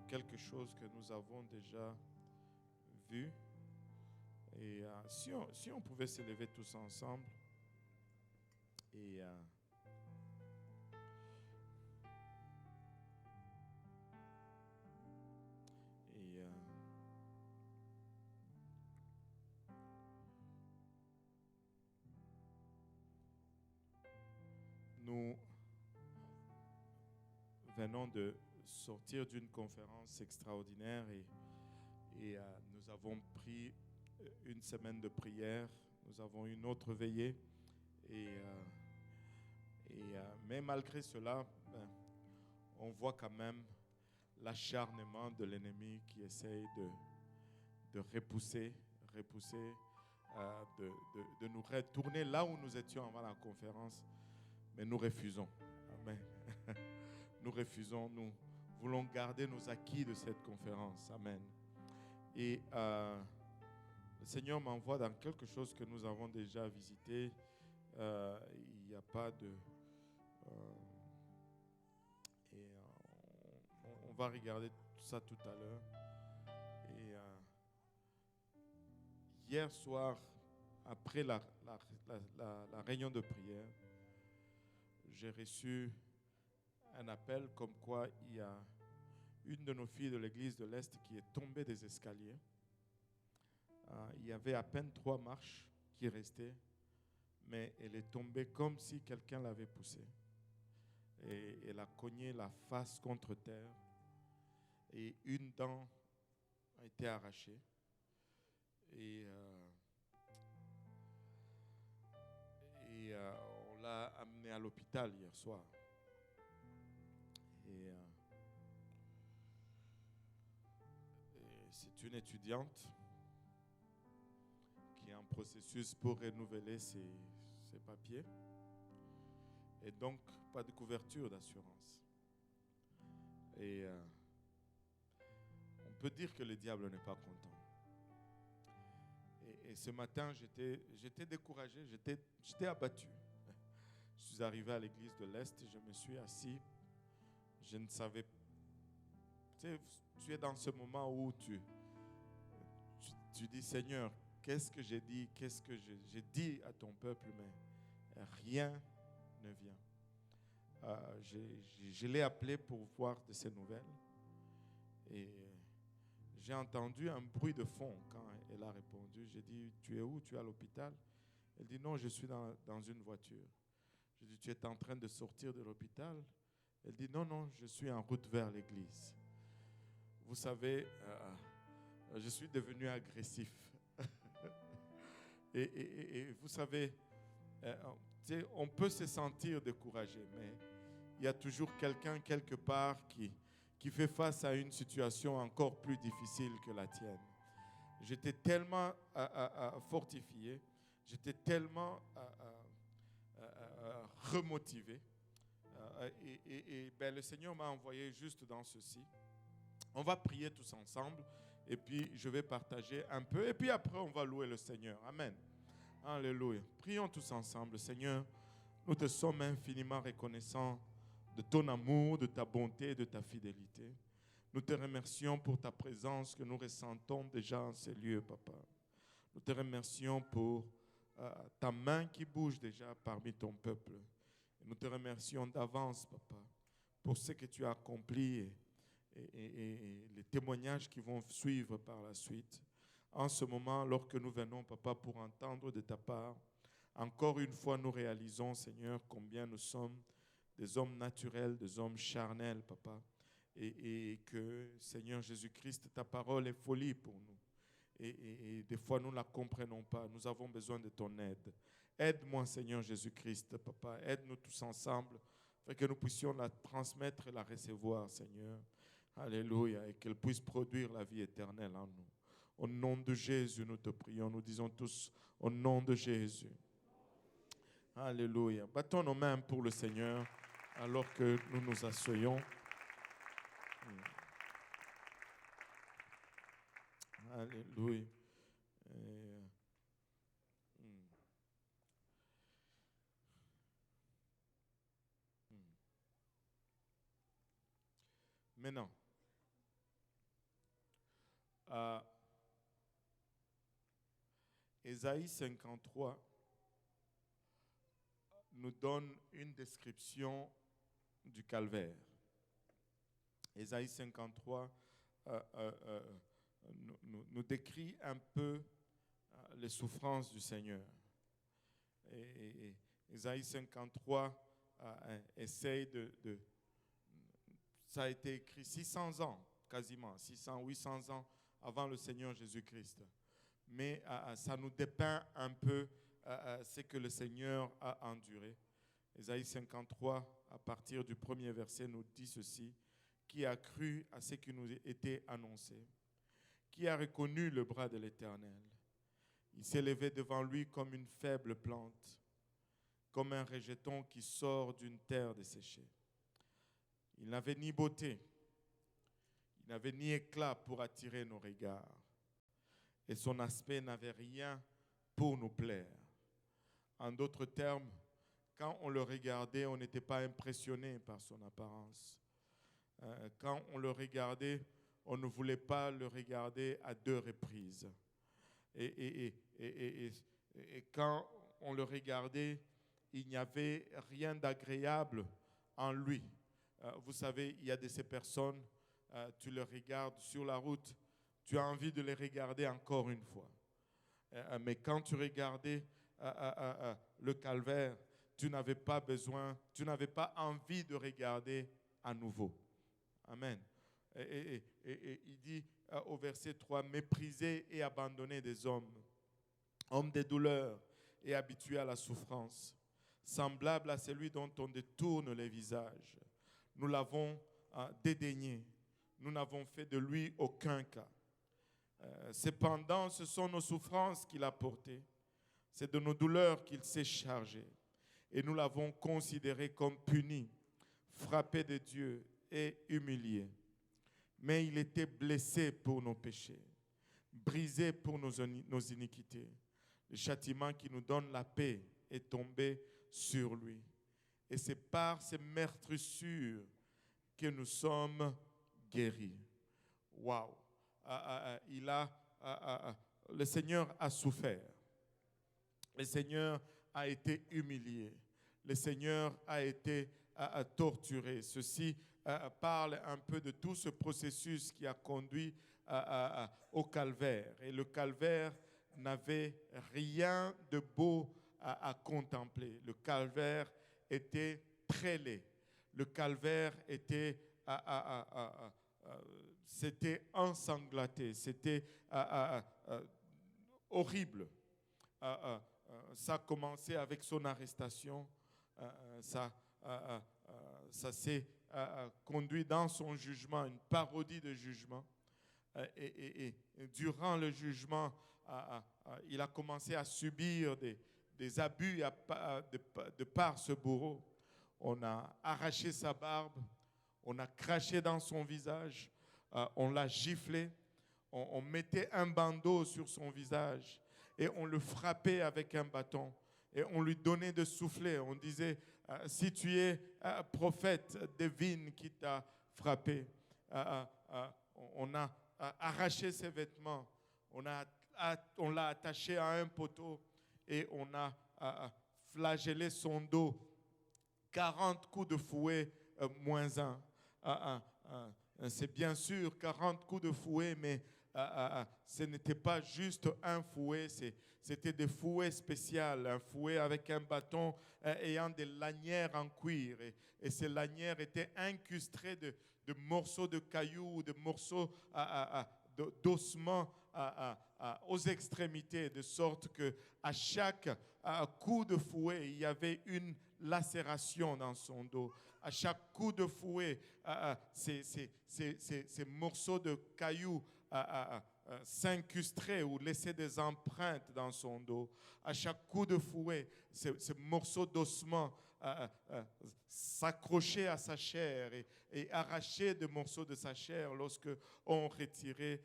quelque chose que nous avons déjà vu. Et si on pouvait se lever tous ensemble et et nous venons de sortir d'une conférence extraordinaire et nous avons pris une semaine de prière. Nous avons une autre veillée mais malgré cela, on voit quand même l'acharnement de l'ennemi qui essaye de repousser, de nous retourner là où nous étions avant la conférence. Mais nous refusons. Amen. Nous refusons. Nous voulons garder nos acquis de cette conférence. Amen. Et le Seigneur m'envoie dans quelque chose que nous avons déjà visité. Il n'y a pas de... on va regarder ça tout à l'heure. Et hier soir, après la réunion de prière, j'ai reçu un appel comme quoi il y a une de nos filles de l'église de l'Est qui est tombée des escaliers. Il y avait à peine 3 marches qui restaient, mais elle est tombée comme si quelqu'un l'avait poussée. Et elle a cogné la face contre terre et une dent a été arrachée. Et on l'a amenée à l'hôpital hier soir. Et c'est une étudiante qui est en processus pour renouveler ses papiers. Et donc, pas de couverture d'assurance. Et on peut dire que le diable n'est pas content. Et ce matin, j'étais découragé, j'étais abattu. Je suis arrivé à l'église de l'Est, je me suis assis. Je ne savais pas. Tu es dans ce moment où tu dis, Seigneur, qu'est-ce que j'ai dit? Qu'est-ce que j'ai dit à ton peuple? Mais rien ne vient. Je l'ai appelé pour voir de ses nouvelles. Et j'ai entendu un bruit de fond quand elle a répondu. J'ai dit, tu es où? Tu es à l'hôpital? Elle dit, non, je suis dans une voiture. J'ai dit, tu es en train de sortir de l'hôpital? Elle dit, non, je suis en route vers l'église. Vous savez, je suis devenu agressif. et vous savez, on peut se sentir découragé, mais il y a toujours quelqu'un quelque part qui fait face à une situation encore plus difficile que la tienne. J'étais tellement fortifié, j'étais tellement remotivé. Et le Seigneur m'a envoyé juste dans ceci. On va prier tous ensemble et puis je vais partager un peu et puis après on va louer le Seigneur. Amen. Alléluia. Prions tous ensemble. Seigneur, nous te sommes infiniment reconnaissants de ton amour, de ta bonté et de ta fidélité. Nous te remercions pour ta présence que nous ressentons déjà en ces lieux, Papa. Nous te remercions pour ta main qui bouge déjà parmi ton peuple. Et nous te remercions d'avance, Papa, pour ce que tu as accompli et les témoignages qui vont suivre par la suite. En ce moment, lorsque nous venons, Papa, pour entendre de ta part, encore une fois, nous réalisons, Seigneur, combien nous sommes des hommes naturels, des hommes charnels, Papa, et que, Seigneur Jésus-Christ, ta parole est folie pour nous. Et des fois, nous ne la comprenons pas. Nous avons besoin de ton aide. Aide-moi, Seigneur Jésus-Christ, Papa. Aide-nous tous ensemble, afin que nous puissions la transmettre et la recevoir, Seigneur. Alléluia. Et qu'elle puisse produire la vie éternelle en nous. Au nom de Jésus, nous te prions. Nous disons tous, au nom de Jésus. Alléluia. Battons nos mains pour le Seigneur alors que nous nous asseyons. Alléluia. Maintenant, Euh, Ésaïe 53 nous donne une description du calvaire. Ésaïe 53 nous décrit un peu les souffrances du Seigneur. Et Ésaïe 53 essaye ça a été écrit 600 ans, quasiment, 600, 800 ans avant le Seigneur Jésus-Christ. Mais ça nous dépeint un peu ce que le Seigneur a enduré. Ésaïe 53, à partir du premier verset, nous dit ceci: qui a cru à ce qui nous était annoncé, qui a reconnu le bras de l'Éternel. Il s'est levé devant lui comme une faible plante, comme un rejeton qui sort d'une terre desséchée. Il n'avait ni beauté, il n'avait ni éclat pour attirer nos regards, et son aspect n'avait rien pour nous plaire. En d'autres termes, quand on le regardait, on n'était pas impressionné par son apparence. Quand on le regardait, on ne voulait pas le regarder à 2 reprises. Et quand on le regardait, il n'y avait rien d'agréable en lui. Vous savez, il y a de ces personnes, tu les regardes sur la route, tu as envie de les regarder encore une fois. Mais quand tu regardais le calvaire, tu n'avais pas besoin, tu n'avais pas envie de regarder à nouveau. Amen. Et il dit au verset 3, méprisé et abandonné des hommes, homme des douleurs et habitué à la souffrance, semblable à celui dont on détourne les visages. Nous l'avons dédaigné, nous n'avons fait de lui aucun cas. Cependant, ce sont nos souffrances qu'il a portées, c'est de nos douleurs qu'il s'est chargé. Et nous l'avons considéré comme puni, frappé de Dieu et humilié. Mais il était blessé pour nos péchés, brisé pour nos iniquités. Le châtiment qui nous donne la paix est tombé sur lui. Et c'est par ces meurtrissures que nous sommes guéris. Waouh! Le Seigneur a souffert. Le Seigneur a été humilié. Le Seigneur a été torturé. Ceci parle un peu de tout ce processus qui a conduit au calvaire. Et le calvaire n'avait rien de beau à contempler. Le calvaire était très laid. Le calvaire était c'était ensanglanté. C'était horrible. Ça a commencé avec son arrestation. Ça s'est conduit dans son jugement, une parodie de jugement. Et durant le jugement, il a commencé à subir des abus de par ce bourreau. On a arraché sa barbe, on a craché dans son visage, on l'a giflé, on mettait un bandeau sur son visage et on le frappait avec un bâton. Et on lui donnait de souffler. On disait, si tu es prophète, devine qui t'a frappé. On a arraché ses vêtements. On l'a attaché à un poteau et on a flagellé son dos. 40 coups de fouet moins un. C'est bien sûr 40 coups de fouet, mais ce n'était pas juste un fouet, c'était des fouets spéciaux, un fouet avec un bâton ayant des lanières en cuir. Et ces lanières étaient incrustées de morceaux de cailloux, de morceaux d'ossements aux extrémités, de sorte qu'à chaque coup de fouet, il y avait une lacération dans son dos. À chaque coup de fouet, ces morceaux de cailloux s'incrustaient ou laissaient des empreintes dans son dos. À chaque coup de fouet, ces morceaux d'ossement s'accrochaient à sa chair et arrachaient des morceaux de sa chair lorsque on retirait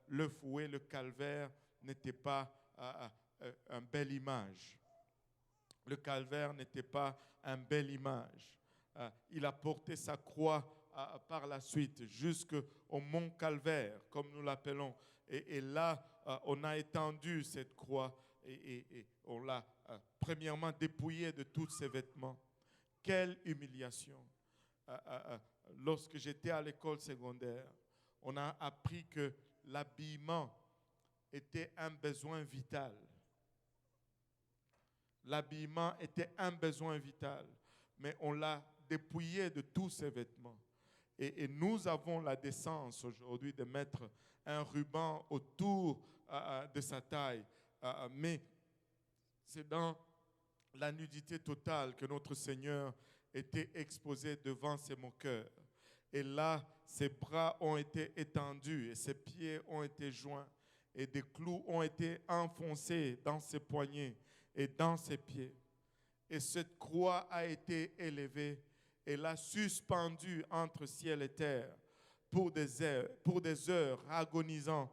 le fouet. Le calvaire n'était pas une belle image. Le calvaire n'était pas une belle image. Il a porté sa croix par la suite jusqu'au mont Calvaire, comme nous l'appelons. Et là, on a étendu cette croix et on l'a premièrement dépouillé de tous ses vêtements. Quelle humiliation! Lorsque j'étais à l'école secondaire, on a appris que l'habillement était un besoin vital. L'habillement était un besoin vital, mais on l'a dépouillé de tous ses vêtements. Et nous avons la décence aujourd'hui de mettre un ruban autour de sa taille, mais c'est dans la nudité totale que notre Seigneur était exposé devant ses moqueurs. Et là, ses bras ont été étendus et ses pieds ont été joints et des clous ont été enfoncés dans ses poignets et dans ses pieds. Et cette croix a été élevée et l'a suspendue entre ciel et terre pour des heures agonisant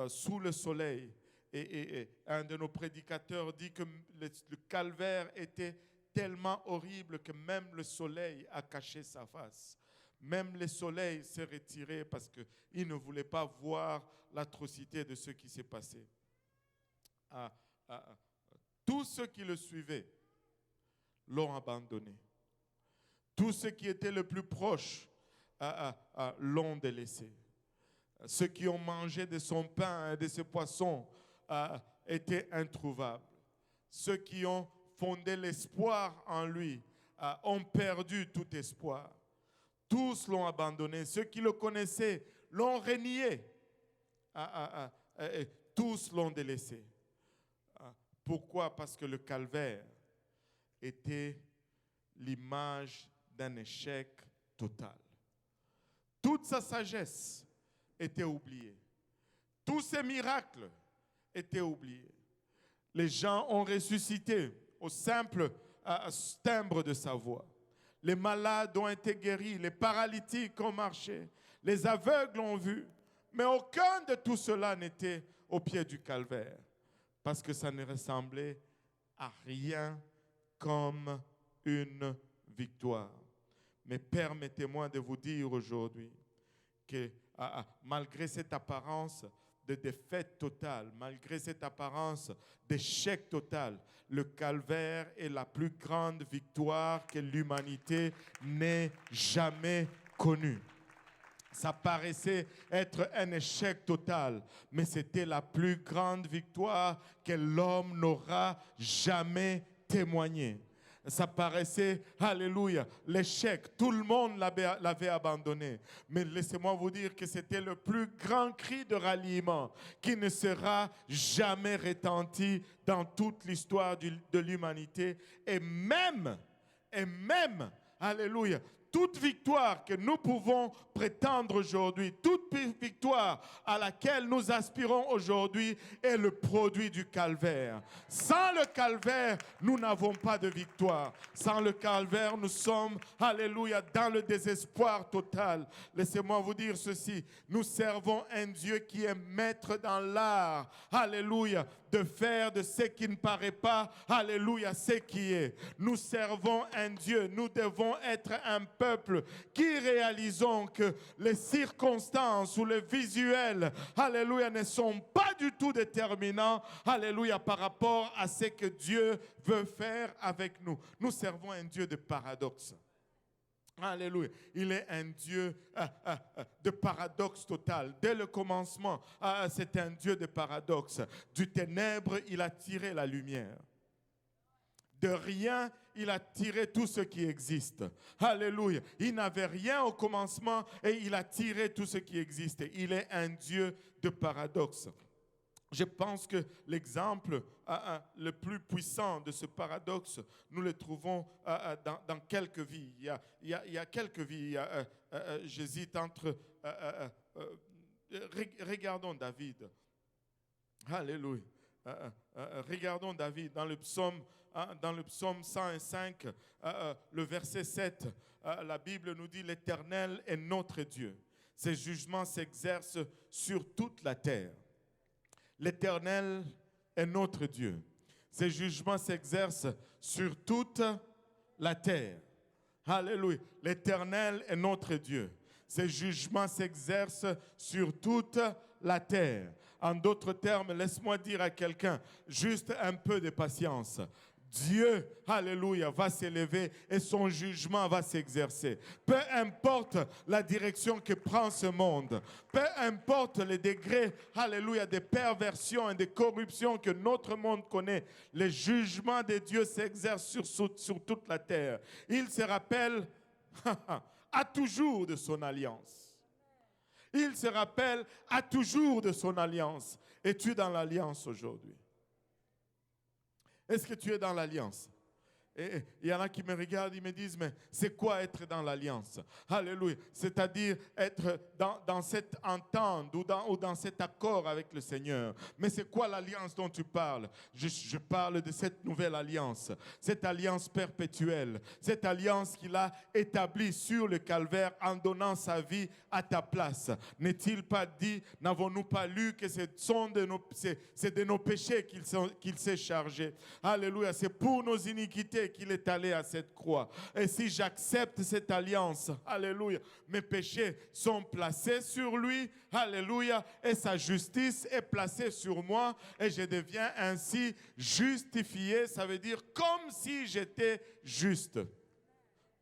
sous le soleil. Et un de nos prédicateurs dit que le calvaire était tellement horrible que même le soleil a caché sa face. Même le soleil s'est retiré parce qu'il ne voulait pas voir l'atrocité de ce qui s'est passé. Tous ceux qui le suivaient l'ont abandonné. Tous ceux qui étaient le plus proches l'ont délaissé. Ceux qui ont mangé de son pain et de ses poissons étaient introuvables. Ceux qui ont fondé l'espoir en lui ont perdu tout espoir. Tous l'ont abandonné. Ceux qui le connaissaient l'ont renié. Tous l'ont délaissé. Pourquoi? Parce que le calvaire était l'image d'un échec total. Toute sa sagesse était oubliée. Tous ses miracles étaient oubliés. Les gens ont ressuscité au simple timbre de sa voix. Les malades ont été guéris, les paralytiques ont marché, les aveugles ont vu. Mais aucun de tout cela n'était au pied du calvaire, parce que ça ne ressemblait à rien comme une victoire. Mais permettez-moi de vous dire aujourd'hui que malgré cette apparence de défaite totale, malgré cette apparence d'échec total, le calvaire est la plus grande victoire que l'humanité n'ait jamais connue. Ça paraissait être un échec total, mais c'était la plus grande victoire que l'homme n'aura jamais témoignée. Ça paraissait, alléluia, l'échec. Tout le monde l'avait abandonné. Mais laissez-moi vous dire que c'était le plus grand cri de ralliement qui ne sera jamais retenti dans toute l'histoire de l'humanité. Et même, alléluia, toute victoire que nous pouvons prétendre aujourd'hui, toute victoire à laquelle nous aspirons aujourd'hui est le produit du calvaire. Sans le calvaire, nous n'avons pas de victoire. Sans le calvaire, nous sommes, alléluia, dans le désespoir total. Laissez-moi vous dire ceci, nous servons un Dieu qui est maître dans l'art, alléluia, de faire de ce qui ne paraît pas, alléluia, ce qui est. Nous servons un Dieu, nous devons être un peuple qui réalisons que les circonstances ou les visuels, alléluia, ne sont pas du tout déterminants, alléluia, par rapport à ce que Dieu veut faire avec nous. Nous servons un Dieu de paradoxe. Alléluia. Il est un Dieu de paradoxe total. Dès le commencement, c'est un Dieu de paradoxe. Du ténèbre, il a tiré la lumière. De rien, il a tiré tout ce qui existe. Alléluia. Il n'avait rien au commencement et il a tiré tout ce qui existait. Il est un Dieu de paradoxe. Je pense que l'exemple le plus puissant de ce paradoxe, nous le trouvons dans quelques vies. Il y a quelques vies. J'hésite entre... regardons David. Alléluia. Regardons David dans le psaume 105, le verset 7. La Bible nous dit « L'Éternel est notre Dieu. Ses jugements s'exercent sur toute la terre. » L'Éternel est notre Dieu. Ses jugements s'exercent sur toute la terre. Alléluia. L'Éternel est notre Dieu. Ses jugements s'exercent sur toute la terre. En d'autres termes, laisse-moi dire à quelqu'un, juste un peu de patience. Dieu, alléluia, va s'élever et son jugement va s'exercer. Peu importe la direction que prend ce monde, peu importe les degrés, alléluia, de perversion et de corruption que notre monde connaît, le jugement de Dieu s'exerce sur toute la terre. Il se rappelle à toujours de son alliance. Il se rappelle à toujours de son alliance. Es-tu dans l'alliance aujourd'hui? Est-ce que tu es dans l'alliance? Et il y en a qui me regardent, ils me disent, mais c'est quoi être dans l'alliance? Alléluia. C'est-à-dire être dans cette entente ou dans cet accord avec le Seigneur. Mais c'est quoi l'alliance dont tu parles? Je parle de cette nouvelle alliance, cette alliance perpétuelle, cette alliance qu'il a établie sur le calvaire en donnant sa vie à ta place. N'est-il pas dit, n'avons-nous pas lu que c'est de nos péchés qu'il s'est chargé? Alléluia. C'est pour nos iniquités qu'il est allé à cette croix. Et si j'accepte cette alliance, alléluia, mes péchés sont placés sur lui, alléluia, et sa justice est placée sur moi, et je deviens ainsi justifié. Ça veut dire comme si j'étais juste.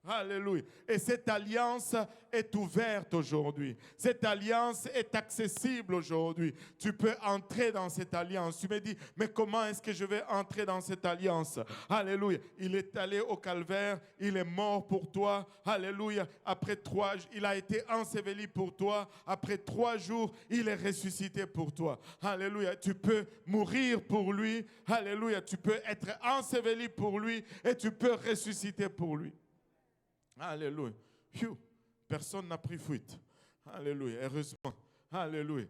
Alléluia. Et cette alliance est ouverte aujourd'hui. Cette alliance est accessible aujourd'hui. Tu peux entrer dans cette alliance. Tu me dis, mais comment est-ce que je vais entrer dans cette alliance? Alléluia. Il est allé au calvaire. Il est mort pour toi. Alléluia. Il a été enseveli pour toi. Après 3 jours, il est ressuscité pour toi. Alléluia. Tu peux mourir pour lui. Alléluia. Tu peux être enseveli pour lui et tu peux ressusciter pour lui. Alléluia. Personne n'a pris fuite. Alléluia. Heureusement. Alléluia.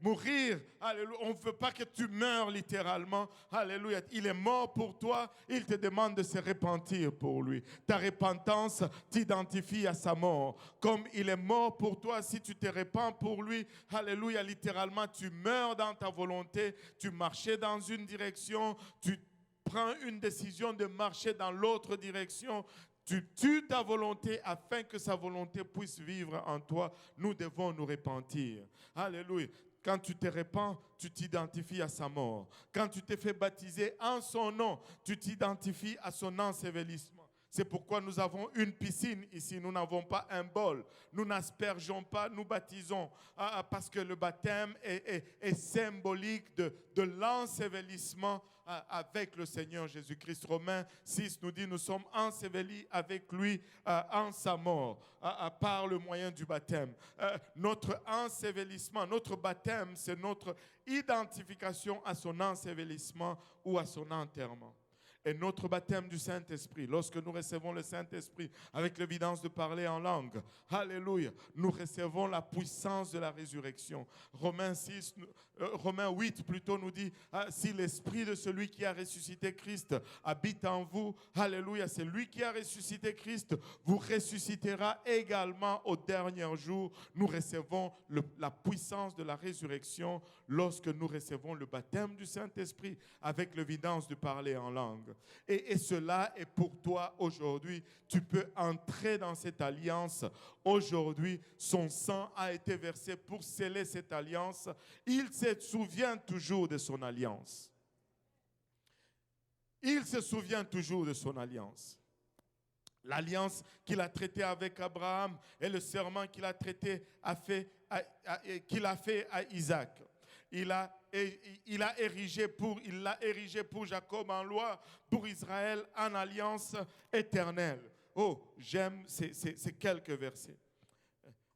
Mourir. Alléluia. On ne veut pas que tu meurs littéralement. Alléluia. Il est mort pour toi. Il te demande de se repentir pour lui. Ta repentance t'identifie à sa mort. Comme il est mort pour toi, si tu te repens pour lui, alléluia, littéralement, tu meurs dans ta volonté. Tu marchais dans une direction. Tu prends une décision de marcher dans l'autre direction. Tu tues ta volonté afin que sa volonté puisse vivre en toi. Nous devons nous repentir. Alléluia. Quand tu te repens, tu t'identifies à sa mort. Quand tu te fais baptiser en son nom, tu t'identifies à son ensevelissement. C'est pourquoi nous avons une piscine ici. Nous n'avons pas un bol. Nous n'aspergeons pas, nous baptisons. Parce que le baptême est symbolique de l'ensevelissement avec le Seigneur Jésus-Christ. Romains 6 nous dit, nous sommes ensevelis avec lui en sa mort, par le moyen du baptême. Notre ensevelissement, notre baptême, c'est notre identification à son ensevelissement ou à son enterrement. Et notre baptême du Saint-Esprit, lorsque nous recevons le Saint-Esprit avec l'évidence de parler en langue, alléluia, nous recevons la puissance de la résurrection. Romains 8 plutôt nous dit, si l'Esprit de celui qui a ressuscité Christ habite en vous, alléluia, c'est lui qui a ressuscité Christ, vous ressuscitera également au dernier jour. Nous recevons la puissance de la résurrection lorsque nous recevons le baptême du Saint-Esprit avec l'évidence de parler en langue. Et cela est pour toi aujourd'hui. Tu peux entrer dans cette alliance. Aujourd'hui, son sang a été versé pour sceller cette alliance. Il se souvient toujours de son alliance. Il se souvient toujours de son alliance. L'alliance qu'il a traitée avec Abraham et le serment qu'il a fait à Isaac. Il l'a érigé pour Jacob en loi, pour Israël en alliance éternelle. Oh, j'aime ces quelques versets.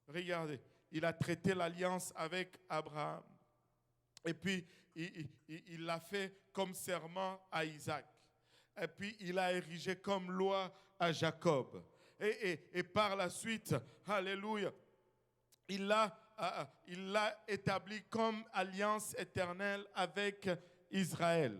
Regardez, il a traité l'alliance avec Abraham. Et puis, il l'a fait comme serment à Isaac. Et puis, il a érigé comme loi à Jacob. Et par la suite, alléluia, il l'a établi comme alliance éternelle avec Israël.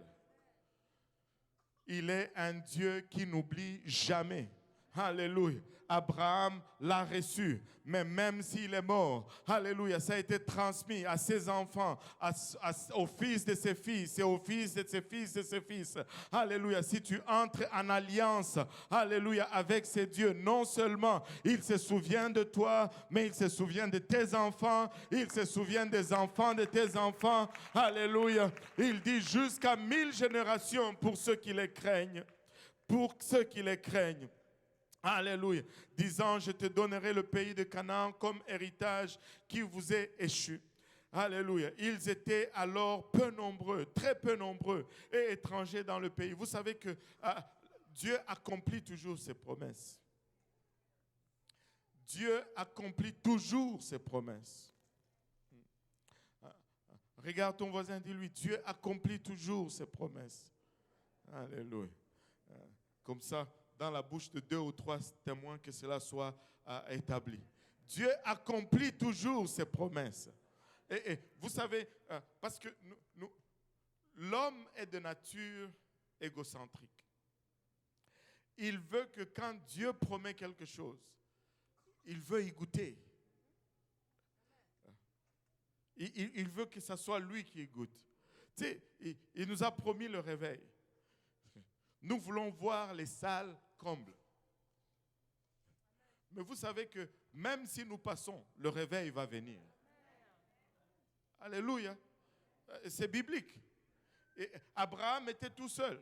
Il est un Dieu qui n'oublie jamais. Alléluia. Abraham l'a reçu, mais même s'il est mort, alléluia, ça a été transmis à ses enfants, au fils de ses fils et au fils de ses fils de ses fils. Alléluia. Si tu entres en alliance, alléluia, avec ces dieux, non seulement il se souvient de toi, mais il se souvient de tes enfants, il se souvient des enfants de tes enfants. Alléluia. Il dit jusqu'à 1000 générations pour ceux qui les craignent. Pour ceux qui les craignent. Alléluia. Disant, je te donnerai le pays de Canaan comme héritage qui vous est échu. Alléluia. Ils étaient alors peu nombreux, très peu nombreux et étrangers dans le pays. Vous savez que Dieu accomplit toujours ses promesses. Dieu accomplit toujours ses promesses. Regarde ton voisin, dis-lui, Dieu accomplit toujours ses promesses. Alléluia. Comme ça, dans la bouche de 2 ou 3 témoins, que cela soit établi. Dieu accomplit toujours ses promesses. Et vous savez, parce que l'homme est de nature égocentrique. Il veut que quand Dieu promet quelque chose, il veut y goûter. Il veut que ce soit lui qui y goûte. Tu sais, il nous a promis le réveil. Nous voulons voir les salles combles. Mais vous savez que même si nous passons, le réveil va venir. Alléluia. C'est biblique. Et Abraham était tout seul.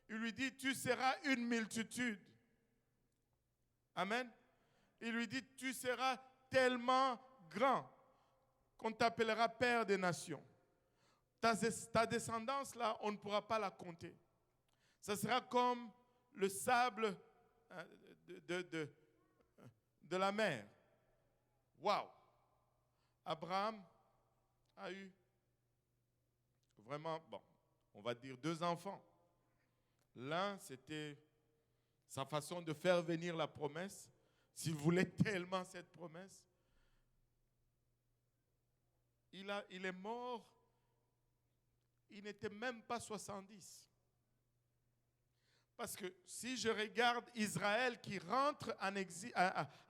Il lui dit, tu seras une multitude. Amen. Il lui dit, tu seras tellement grand qu'on t'appellera père des nations. Ta descendance là, on ne pourra pas la compter. Ça sera comme le sable de la mer. Waouh! Abraham a eu vraiment, on va dire 2 enfants. L'un, c'était sa façon de faire venir la promesse. S'il voulait tellement cette promesse. Il est mort, il n'était même pas 70. Parce que si je regarde Israël qui rentre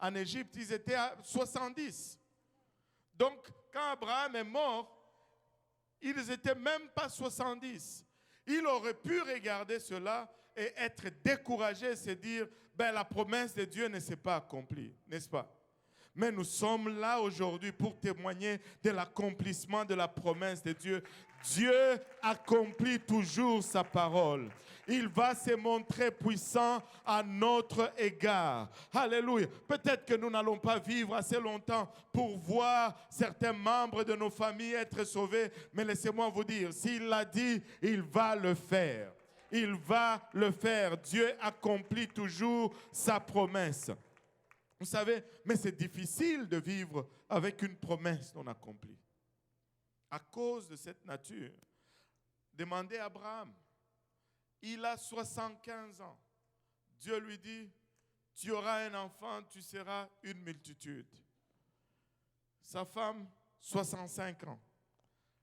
en Égypte, ils étaient à 70. Donc, quand Abraham est mort, ils n'étaient même pas 70. Il aurait pu regarder cela et être découragé et se dire, la promesse de Dieu ne s'est pas accomplie, n'est-ce pas? Mais nous sommes là aujourd'hui pour témoigner de l'accomplissement de la promesse de Dieu. Dieu accomplit toujours sa parole. Il va se montrer puissant à notre égard. Alléluia. Peut-être que nous n'allons pas vivre assez longtemps pour voir certains membres de nos familles être sauvés. Mais laissez-moi vous dire, s'il l'a dit, il va le faire. Il va le faire. Dieu accomplit toujours sa promesse. Vous savez, mais c'est difficile de vivre avec une promesse non accomplie. À cause de cette nature, demandez à Abraham. Il a 75 ans. Dieu lui dit, tu auras un enfant, tu seras une multitude. Sa femme, 65 ans.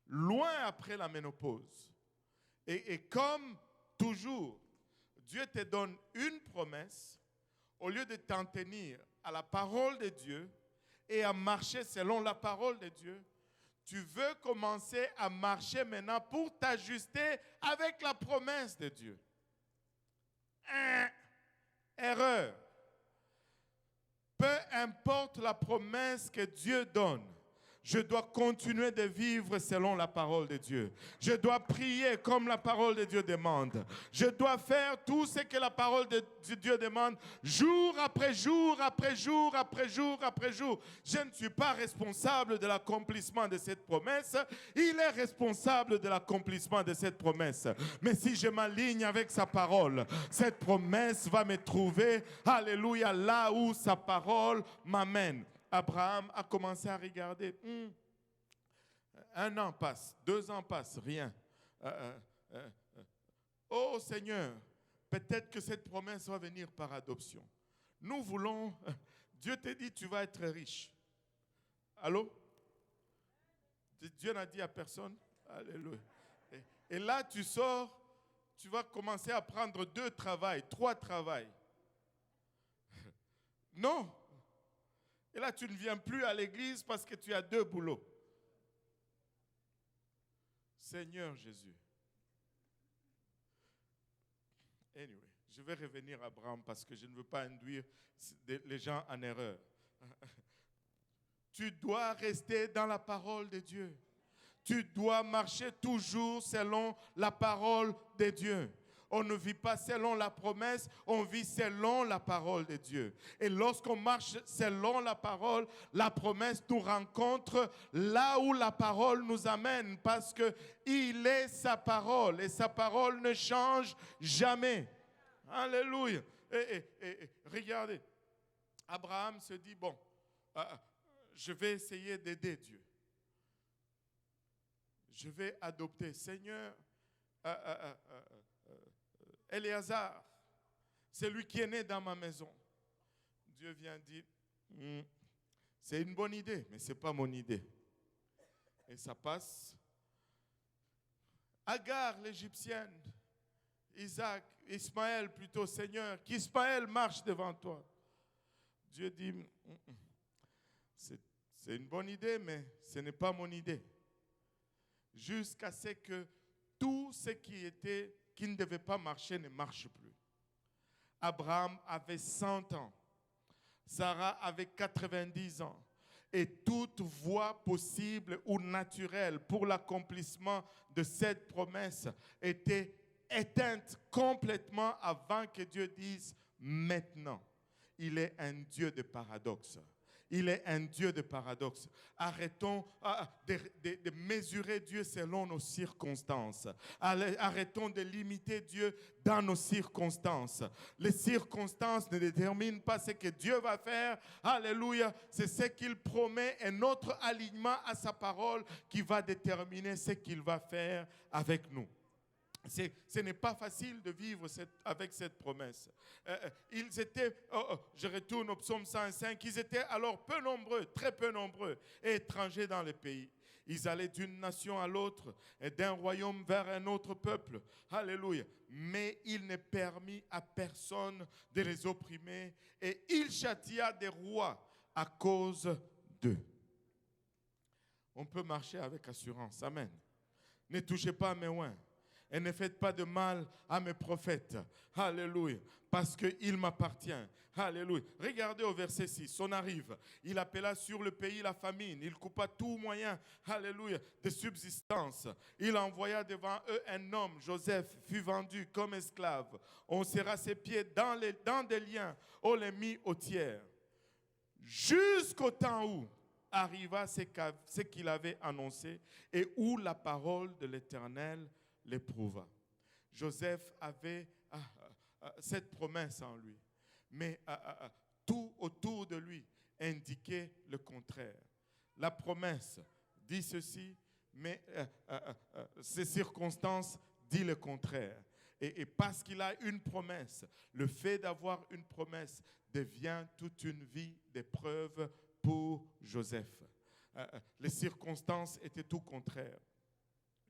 Loin après la ménopause. Et comme toujours, Dieu te donne une promesse, au lieu de t'en tenir à la parole de Dieu et à marcher selon la parole de Dieu, tu veux commencer à marcher maintenant pour t'ajuster avec la promesse de Dieu. Erreur. Peu importe la promesse que Dieu donne, je dois continuer de vivre selon la parole de Dieu. Je dois prier comme la parole de Dieu demande. Je dois faire tout ce que la parole de Dieu demande, jour après jour, après jour, après jour, après jour. Je ne suis pas responsable de l'accomplissement de cette promesse. Il est responsable de l'accomplissement de cette promesse. Mais si je m'aligne avec sa parole, cette promesse va me trouver, alléluia, là où sa parole m'amène. Abraham a commencé à regarder. 1 an passe, 2 ans passent, rien. Oh Seigneur, peut-être que cette promesse va venir par adoption. Nous voulons, Dieu te dit tu vas être riche. Allô? Dieu n'a dit à personne. Alléluia. Et là tu sors, tu vas commencer à prendre 2 travails, 3 travails. Non. Et là, tu ne viens plus à l'église parce que tu as 2 boulots. Seigneur Jésus. Anyway, je vais revenir à Abraham parce que je ne veux pas induire les gens en erreur. Tu dois rester dans la parole de Dieu. Tu dois marcher toujours selon la parole de Dieu. On ne vit pas selon la promesse, on vit selon la parole de Dieu. Et lorsqu'on marche selon la parole, la promesse nous rencontre là où la parole nous amène parce qu'il est sa parole et sa parole ne change jamais. Alléluia. Et regardez, Abraham se dit, bon, je vais essayer d'aider Dieu. Je vais adopter. Seigneur, Éléazar, c'est lui qui est né dans ma maison. Dieu vient dire, c'est une bonne idée, mais ce n'est pas mon idée. Et ça passe. Agar, l'Égyptienne, Ismaël plutôt, Seigneur, qu'Ismaël marche devant toi. Dieu dit, c'est une bonne idée, mais ce n'est pas mon idée. Jusqu'à ce que tout ce qui ne devait pas marcher ne marche plus. Abraham avait 100 ans. Sarah avait 90 ans. Et toute voie possible ou naturelle pour l'accomplissement de cette promesse était éteinte complètement avant que Dieu dise maintenant. Il est un Dieu de paradoxe. Il est un Dieu de paradoxe. Arrêtons de mesurer Dieu selon nos circonstances. Arrêtons de limiter Dieu dans nos circonstances. Les circonstances ne déterminent pas ce que Dieu va faire. Alléluia. C'est ce qu'il promet et notre alignement à sa parole qui va déterminer ce qu'il va faire avec nous. Ce n'est pas facile de vivre avec cette promesse. Ils étaient, je retourne au psaume 105, ils étaient alors peu nombreux, très peu nombreux, et étrangers dans le pays. Ils allaient d'une nation à l'autre et d'un royaume vers un autre peuple. Alléluia. Mais il ne permit à personne de les opprimer et il châtia des rois à cause d'eux. On peut marcher avec assurance. Amen. Ne touchez pas à mes oins. Et ne faites pas de mal à mes prophètes. Alléluia. Parce qu'il m'appartient. Alléluia. Regardez au verset 6. On arrive. Il appela sur le pays la famine. Il coupa tout moyen, alléluia, de subsistance. Il envoya devant eux un homme. Joseph fut vendu comme esclave. On serra ses pieds dans des liens. On les mit au tiers. Jusqu'au temps où arriva ce qu'il avait annoncé et où la parole de l'Éternel l'éprouva. Joseph avait cette promesse en lui, mais tout autour de lui indiquait le contraire. La promesse dit ceci, mais ces circonstances disent le contraire. Et parce qu'il a une promesse, le fait d'avoir une promesse devient toute une vie d'épreuve pour Joseph. Les circonstances étaient tout contraires.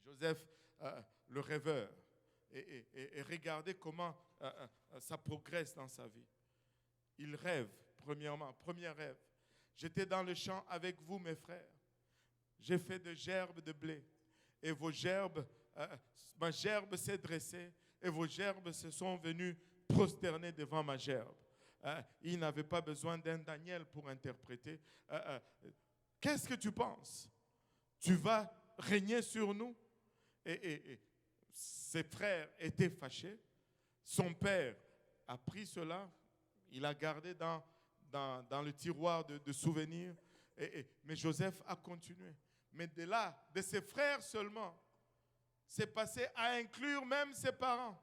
Joseph, le rêveur, et regardez comment ça progresse dans sa vie. Il rêve, premièrement, premier rêve. J'étais dans le champ avec vous, mes frères. J'ai fait de gerbes de blé. Et vos gerbes, ma gerbe s'est dressée, et vos gerbes se sont venues prosterner devant ma gerbe. Il n'avait pas besoin d'un Daniel pour interpréter. Qu'est-ce que tu penses? Tu vas régner sur nous? Et ses frères étaient fâchés. Son père a pris cela. Il a gardé dans le tiroir de souvenirs. Mais Joseph a continué. Mais de là, de ses frères seulement, c'est passé à inclure même ses parents.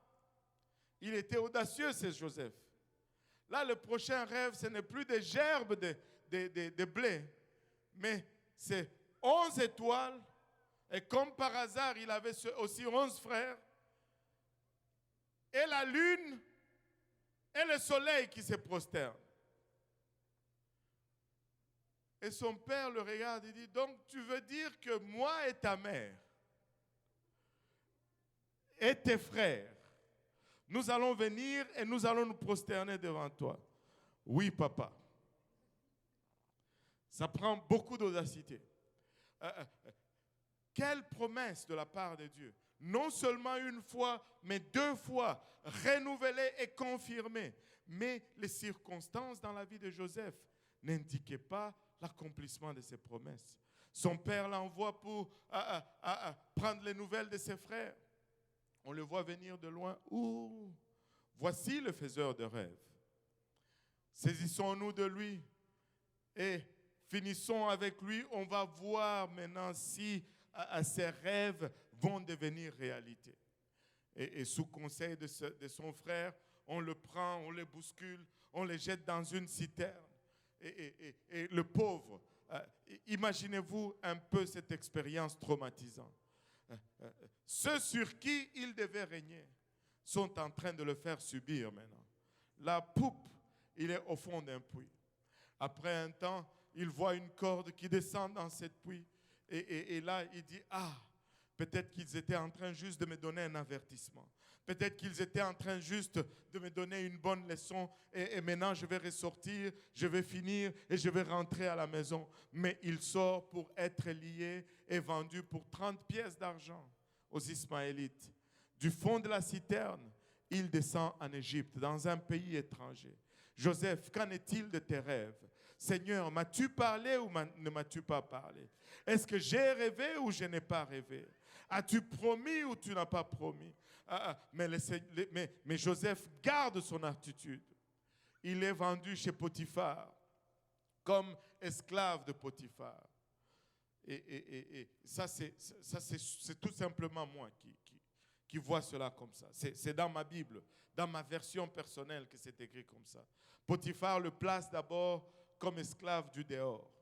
Il était audacieux, c'est Joseph. Là, le prochain rêve, ce n'est plus des gerbes de blé, mais c'est 11 étoiles. Et comme par hasard, il avait aussi 11 frères. Et la lune et le soleil qui se prosternent. Et son père le regarde et dit, donc tu veux dire que moi et ta mère et tes frères, nous allons venir et nous allons nous prosterner devant toi. Oui, papa. Ça prend beaucoup d'audacité. Quelle promesse de la part de Dieu. Non seulement une fois, mais 2 fois, renouvelée et confirmée. Mais les circonstances dans la vie de Joseph n'indiquaient pas l'accomplissement de ses promesses. Son père l'envoie pour prendre les nouvelles de ses frères. On le voit venir de loin. Ouh, voici le faiseur de rêves. Saisissons-nous de lui et finissons avec lui. On va voir maintenant si ses rêves vont devenir réalité. Et sous conseil de son frère, on le prend, on le bouscule, on le jette dans une citerne. Et le pauvre, imaginez-vous un peu cette expérience traumatisante. Ceux sur qui il devait régner sont en train de le faire subir maintenant. La poupe, il est au fond d'un puits. Après un temps, il voit une corde qui descend dans cette puits. Et là, il dit, peut-être qu'ils étaient en train juste de me donner un avertissement. Peut-être qu'ils étaient en train juste de me donner une bonne leçon. Et maintenant, je vais ressortir, je vais finir et je vais rentrer à la maison. Mais il sort pour être lié et vendu pour 30 pièces d'argent aux Ismaélites. Du fond de la citerne, il descend en Égypte, dans un pays étranger. Joseph, qu'en est-il de tes rêves? Seigneur, m'as-tu parlé ou ne m'as-tu pas parlé? Est-ce que j'ai rêvé ou je n'ai pas rêvé? As-tu promis ou tu n'as pas promis? Mais Joseph garde son attitude. Il est vendu chez Potiphar comme esclave de Potiphar. Et ça, c'est tout simplement moi qui vois cela comme ça. C'est dans ma Bible, dans ma version personnelle que c'est écrit comme ça. Potiphar le place d'abord comme esclave du dehors.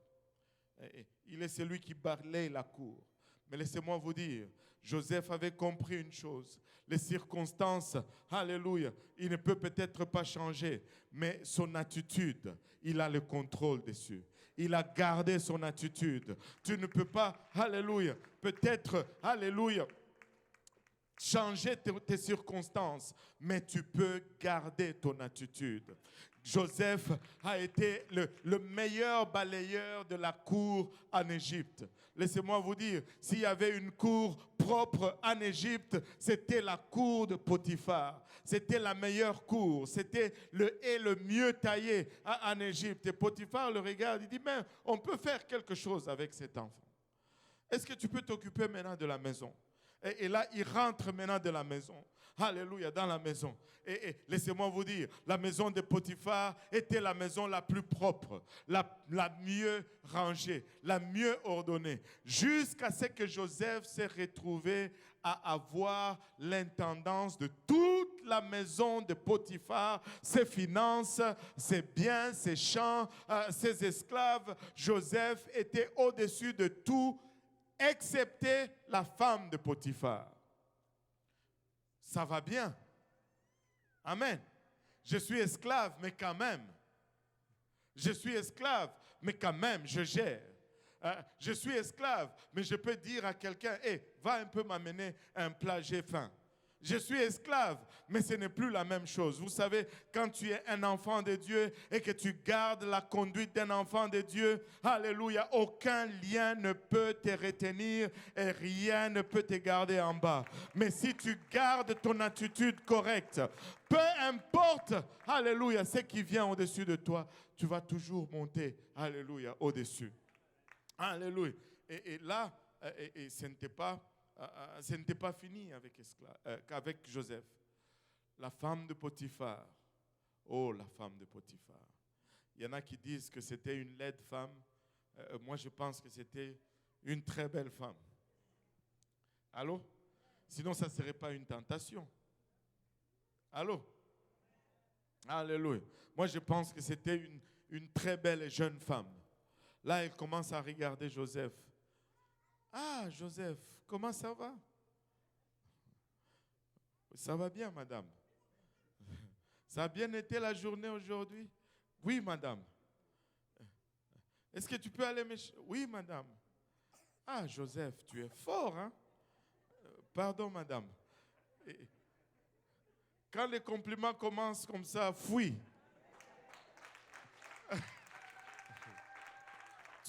Il est celui qui balaye la cour. Mais laissez-moi vous dire, Joseph avait compris une chose. Les circonstances, alléluia, il ne peut peut-être pas changer, mais son attitude, il a le contrôle dessus. Il a gardé son attitude. Tu ne peux pas, alléluia, peut-être, alléluia, changer tes circonstances, mais tu peux garder ton attitude. Joseph a été le meilleur balayeur de la cour en Égypte. Laissez-moi vous dire, s'il y avait une cour propre en Égypte, c'était la cour de Potiphar. C'était la meilleure cour. C'était le mieux taillé en Égypte. Et Potiphar le regarde, il dit, mais on peut faire quelque chose avec cet enfant. Est-ce que tu peux t'occuper maintenant de la maison? Et là, il rentre maintenant de la maison. Alléluia, dans la maison. Et laissez-moi vous dire, la maison de Potiphar était la maison la plus propre, la mieux rangée, la mieux ordonnée. Jusqu'à ce que Joseph s'est retrouvé à avoir l'intendance de toute la maison de Potiphar, ses finances, ses biens, ses champs, ses esclaves. Joseph était au-dessus de tout, excepté la femme de Potiphar. Ça va bien. Amen. Je suis esclave, mais quand même. Je suis esclave, mais quand même, je gère. Je suis esclave, mais je peux dire à quelqu'un, va un peu m'amener un plat, j'ai faim. Je suis esclave, mais ce n'est plus la même chose. Vous savez, quand tu es un enfant de Dieu et que tu gardes la conduite d'un enfant de Dieu, alléluia, aucun lien ne peut te retenir et rien ne peut te garder en bas. Mais si tu gardes ton attitude correcte, peu importe, alléluia, ce qui vient au-dessus de toi, tu vas toujours monter, alléluia, au-dessus. Alléluia. Et là, ce n'était pas fini avec Joseph. La femme de Potiphar. Oh, la femme de Potiphar. Il y en a qui disent que c'était une laide femme. Moi, je pense que c'était une très belle femme. Allô? Sinon, ça ne serait pas une tentation. Allô? Alléluia. Moi, je pense que c'était une très belle et jeune femme. Là, elle commence à regarder Joseph. Ah, Joseph, comment ça va? Ça va bien, madame. Ça a bien été la journée aujourd'hui? Oui, madame. Est-ce que tu peux aller me... Oui, madame. Ah, Joseph, tu es fort, hein? Pardon, madame. Quand les compliments commencent comme ça, fuis.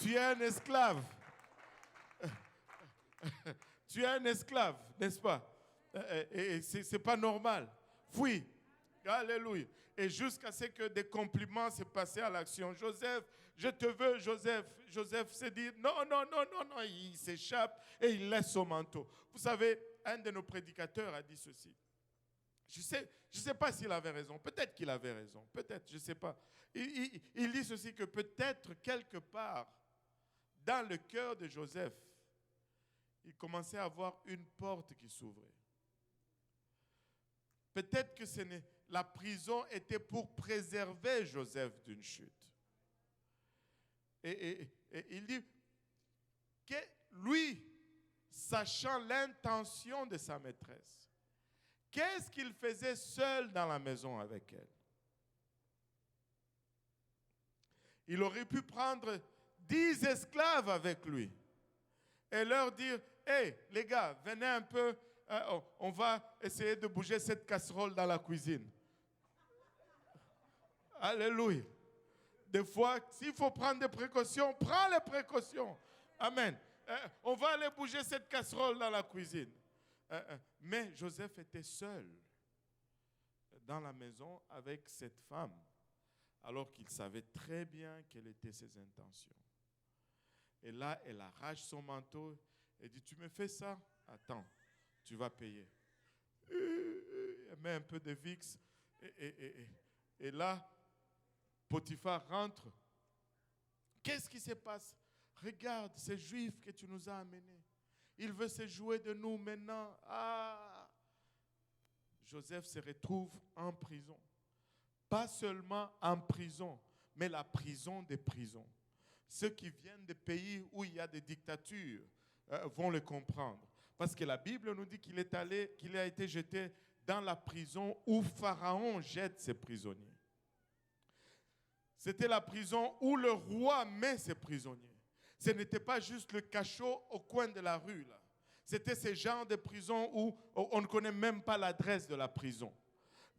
Tu es un esclave. Tu es un esclave, n'est-ce pas? Et ce n'est pas normal. Fuis. Alléluia. Et jusqu'à ce que des compliments se passent à l'action. Joseph, je te veux, Joseph. Joseph s'est dit, non, non, non, non, non. Il s'échappe et il laisse son manteau. Vous savez, un de nos prédicateurs a dit ceci. Je ne sais pas s'il avait raison. Peut-être qu'il avait raison. Peut-être, je ne sais pas. Il dit ceci, que peut-être quelque part, dans le cœur de Joseph, il commençait à avoir une porte qui s'ouvrait. Peut-être que la prison était pour préserver Joseph d'une chute. Et il dit que lui, sachant l'intention de sa maîtresse, qu'est-ce qu'il faisait seul dans la maison avec elle? Il aurait pu prendre 10 esclaves avec lui et leur dire, hey, les gars, venez un peu, on va essayer de bouger cette casserole dans la cuisine. Alléluia. Des fois, s'il faut prendre des précautions, prends les précautions. Amen. On va aller bouger cette casserole dans la cuisine. Mais Joseph était seul dans la maison avec cette femme, alors qu'il savait très bien quelles étaient ses intentions. Et là, elle arrache son manteau et dit, tu me fais ça? Attends, tu vas payer. Elle met un peu de Vicks. Et là, Potiphar rentre. Qu'est-ce qui se passe? Regarde, ces Juifs que tu nous as amenés. Il veut se jouer de nous maintenant. Ah! Joseph se retrouve en prison. Pas seulement en prison, mais la prison des prisons. Ceux qui viennent des pays où il y a des dictatures vont le comprendre. Parce que la Bible nous dit qu'il a été jeté dans la prison où Pharaon jette ses prisonniers. C'était la prison où le roi met ses prisonniers. Ce n'était pas juste le cachot au coin de la rue, là. C'était ce genre de prison où on ne connaît même pas l'adresse de la prison.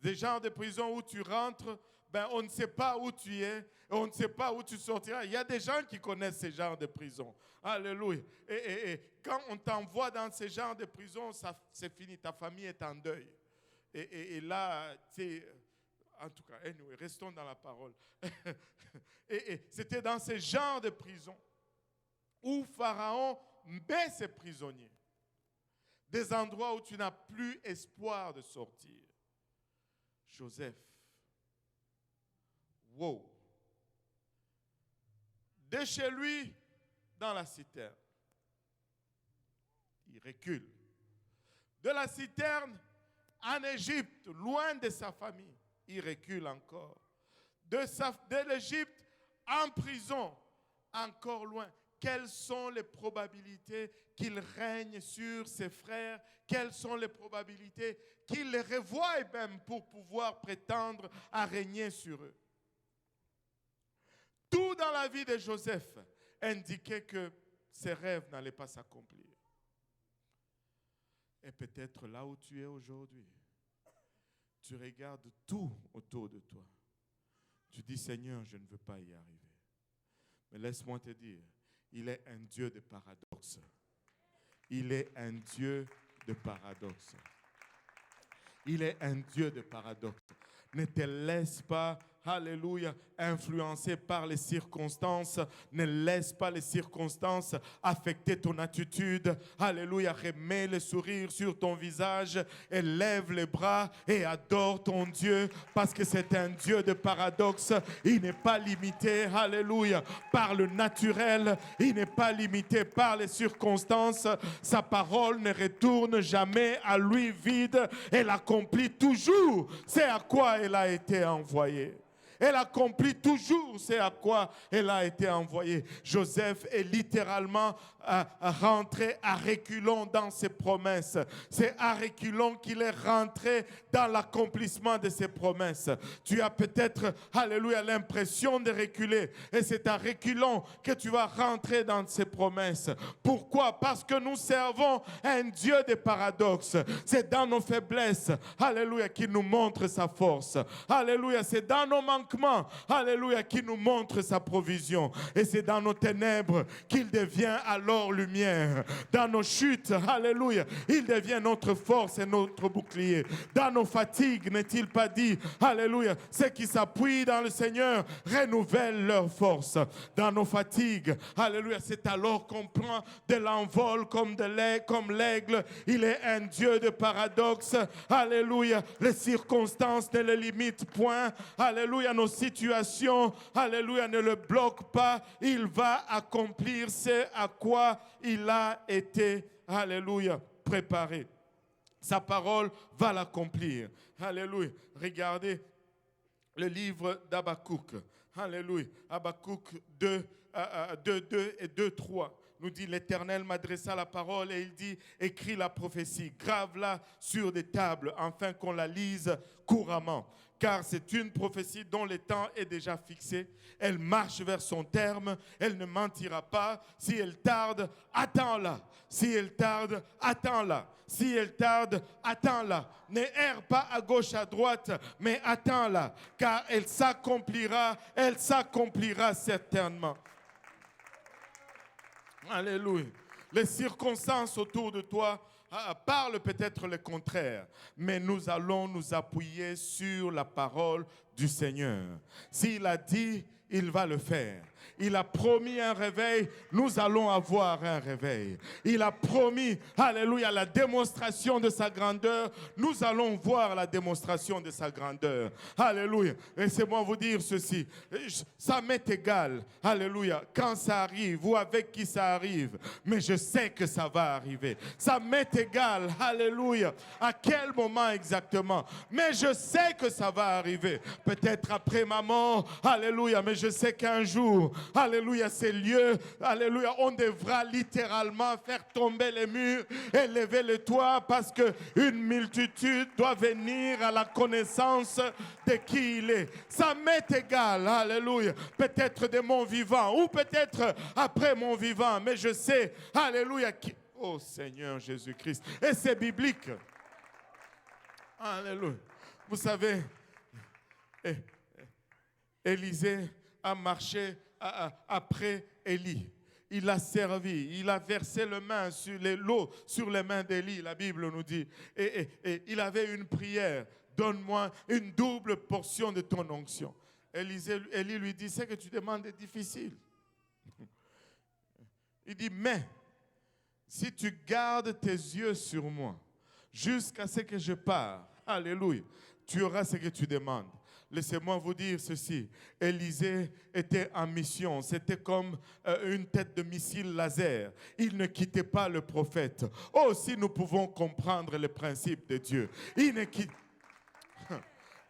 Des genres de prison où tu rentres, on ne sait pas où tu es, et on ne sait pas où tu sortiras. Il y a des gens qui connaissent ce genre de prison. Alléluia. Et quand on t'envoie dans ce genre de prison, c'est fini, ta famille est en deuil. Et là, tu sais, en tout cas, anyway, restons dans la parole. et c'était dans ce genre de prison où Pharaon met ses prisonniers. Des endroits où tu n'as plus espoir de sortir. Joseph. Wow. De chez lui, dans la citerne. Il recule. De la citerne en Égypte, loin de sa famille. Il recule encore. De l'Égypte en prison, encore loin. Quelles sont les probabilités qu'il règne sur ses frères? Quelles sont les probabilités qu'il les revoie même pour pouvoir prétendre à régner sur eux? Tout dans la vie de Joseph indiquait que ses rêves n'allaient pas s'accomplir. Et peut-être là où tu es aujourd'hui, tu regardes tout autour de toi. Tu dis, Seigneur, je ne veux pas y arriver. Mais laisse-moi te dire, il est un Dieu de paradoxe. Il est un Dieu de paradoxe. Il est un Dieu de paradoxe. Ne te laisse pas, alléluia, influencé par les circonstances. Ne laisse pas les circonstances affecter ton attitude. Alléluia, remets le sourire sur ton visage et lève les bras et adore ton Dieu parce que c'est un Dieu de paradoxe. Il n'est pas limité, alléluia, par le naturel. Il n'est pas limité par les circonstances. Sa parole ne retourne jamais à lui vide. Elle accomplit toujours ce à quoi elle a été envoyée. Elle accomplit toujours ce à quoi elle a été envoyée. Joseph est littéralement rentré à reculons dans ses promesses. C'est à reculons qu'il est rentré dans l'accomplissement de ses promesses. Tu as peut-être, alléluia, l'impression de reculer. Et c'est à reculons que tu vas rentrer dans ses promesses. Pourquoi? Parce que nous servons un Dieu de paradoxes. C'est dans nos faiblesses, alléluia, qu'il nous montre sa force. Alléluia, c'est dans nos manquements manquements, alléluia, qui nous montre sa provision. Et c'est dans nos ténèbres qu'il devient alors lumière. Dans nos chutes, alléluia, il devient notre force et notre bouclier. Dans nos fatigues, n'est-il pas dit, alléluia, ceux qui s'appuient dans le Seigneur renouvellent leur force. Dans nos fatigues, alléluia, c'est alors qu'on prend de l'envol comme l'aigle. Il est un Dieu de paradoxe, alléluia. Les circonstances ne le limitent point, alléluia. Nos situations, alléluia, ne le bloquent pas. Il va accomplir ce à quoi il a été, alléluia, préparé. Sa parole va l'accomplir. Alléluia. Regardez le livre d'Habakkuk. Alléluia. Habakkuk 2, 2 et 2, 3 nous dit: l'Éternel m'adressa la parole et il dit: écris la prophétie, grave-la sur des tables afin qu'on la lise couramment. Car c'est une prophétie dont le temps est déjà fixé. Elle marche vers son terme, elle ne mentira pas. Si elle tarde, attends-la. Si elle tarde, attends-la. Si elle tarde, attends-la. Ne erre pas à gauche, à droite, mais attends-la. Car elle s'accomplira certainement. Alléluia. Les circonstances autour de toi parlent peut-être le contraire, mais nous allons nous appuyer sur la parole du Seigneur. S'il a dit, il va le faire. Il a promis un réveil, nous allons avoir un réveil. Il a promis, alléluia, la démonstration de sa grandeur, nous allons voir la démonstration de sa grandeur. Alléluia. Laissez-moi vous dire ceci, ça m'est égal, alléluia, quand ça arrive ou avec qui ça arrive, mais je sais que ça va arriver. Ça m'est égal, alléluia, à quel moment exactement, mais je sais que ça va arriver. Peut-être après ma mort, alléluia, mais je sais qu'un jour, alléluia, ces lieux, alléluia, on devra littéralement faire tomber les murs et lever le toit parce qu'une multitude doit venir à la connaissance de qui il est. Ça m'est égal, alléluia, peut-être de mon vivant ou peut-être après mon vivant, mais je sais, alléluia, oh Seigneur Jésus-Christ, et c'est biblique. Alléluia. Vous savez, Élisée a marché après Élie. Il a servi, il a versé l'eau sur les mains d'Élie, la Bible nous dit. Et il avait une prière: donne-moi une double portion de ton onction. Élie lui dit: ce que tu demandes est difficile. Il dit: mais si tu gardes tes yeux sur moi jusqu'à ce que je pars, alléluia, tu auras ce que tu demandes. Laissez-moi vous dire ceci, Élisée était en mission, c'était comme une tête de missile laser. Il ne quittait pas le prophète. Oh, si nous pouvons comprendre le principe de Dieu. Il ne quitte...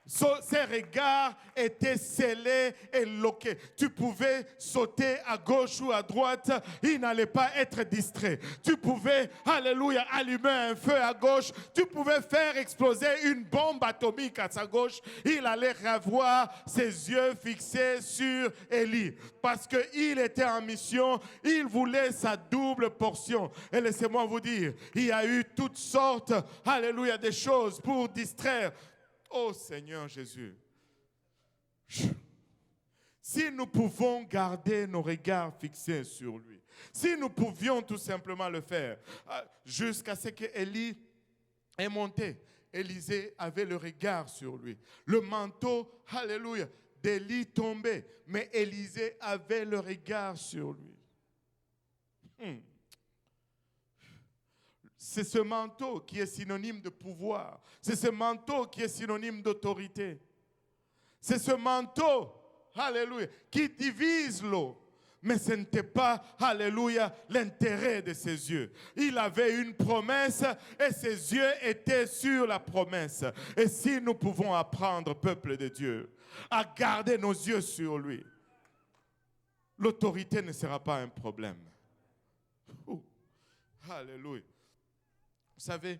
Ses regards étaient scellés et loqués. Tu pouvais sauter à gauche ou à droite, il n'allait pas être distrait. Tu pouvais, alléluia, allumer un feu à gauche. Tu pouvais faire exploser une bombe atomique à sa gauche. Il allait avoir ses yeux fixés sur Élie. Parce qu'il était en mission, il voulait sa double portion. Et laissez-moi vous dire, il y a eu toutes sortes, alléluia, de choses pour distraire. Oh Seigneur Jésus, si nous pouvons garder nos regards fixés sur lui, si nous pouvions tout simplement le faire, jusqu'à ce que Élie est monté, Élisée avait le regard sur lui. Le manteau, alléluia, d'Élie tombait, mais Élisée avait le regard sur lui. C'est ce manteau qui est synonyme de pouvoir. C'est ce manteau qui est synonyme d'autorité. C'est ce manteau, alléluia, qui divise l'eau. Mais ce n'était pas, alléluia, l'intérêt de ses yeux. Il avait une promesse et ses yeux étaient sur la promesse. Et si nous pouvons apprendre, peuple de Dieu, à garder nos yeux sur lui, l'autorité ne sera pas un problème. Alléluia. Vous savez,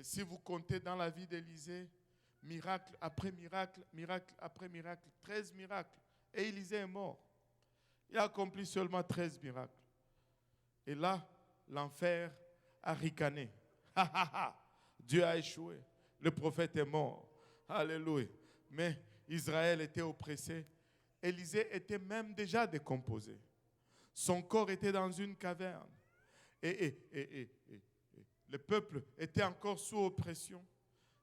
si vous comptez dans la vie d'Élisée, miracle après miracle, miracle après miracle, 13 miracles. Et Élisée est mort. Il a accompli seulement 13 miracles. Et là, l'enfer a ricané. Dieu a échoué. Le prophète est mort. Alléluia. Mais Israël était oppressé, Élisée était même déjà décomposé. Son corps était dans une caverne. Et le peuple était encore sous oppression.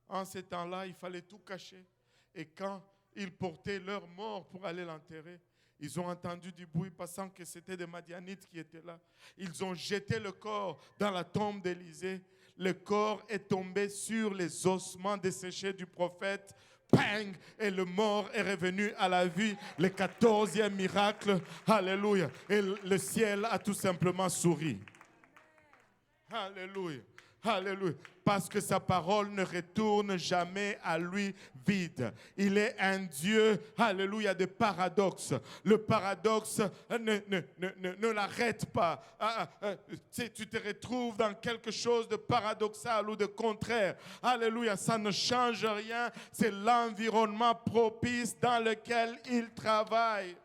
En ces temps-là, il fallait tout cacher. Et quand ils portaient leur mort pour aller l'enterrer, ils ont entendu du bruit pensant que c'était des Madianites qui étaient là. Ils ont jeté le corps dans la tombe d'Élisée. Le corps est tombé sur les ossements desséchés du prophète. Bang! Et le mort est revenu à la vie. Le 14e miracle. Alléluia. Et le ciel a tout simplement souri. Alléluia. Alléluia. Parce que sa parole ne retourne jamais à lui vide. Il est un Dieu, alléluia, de paradoxe. Le paradoxe ne l'arrête pas. Tu te retrouves dans quelque chose de paradoxal ou de contraire. Alléluia, ça ne change rien. C'est l'environnement propice dans lequel il travaille,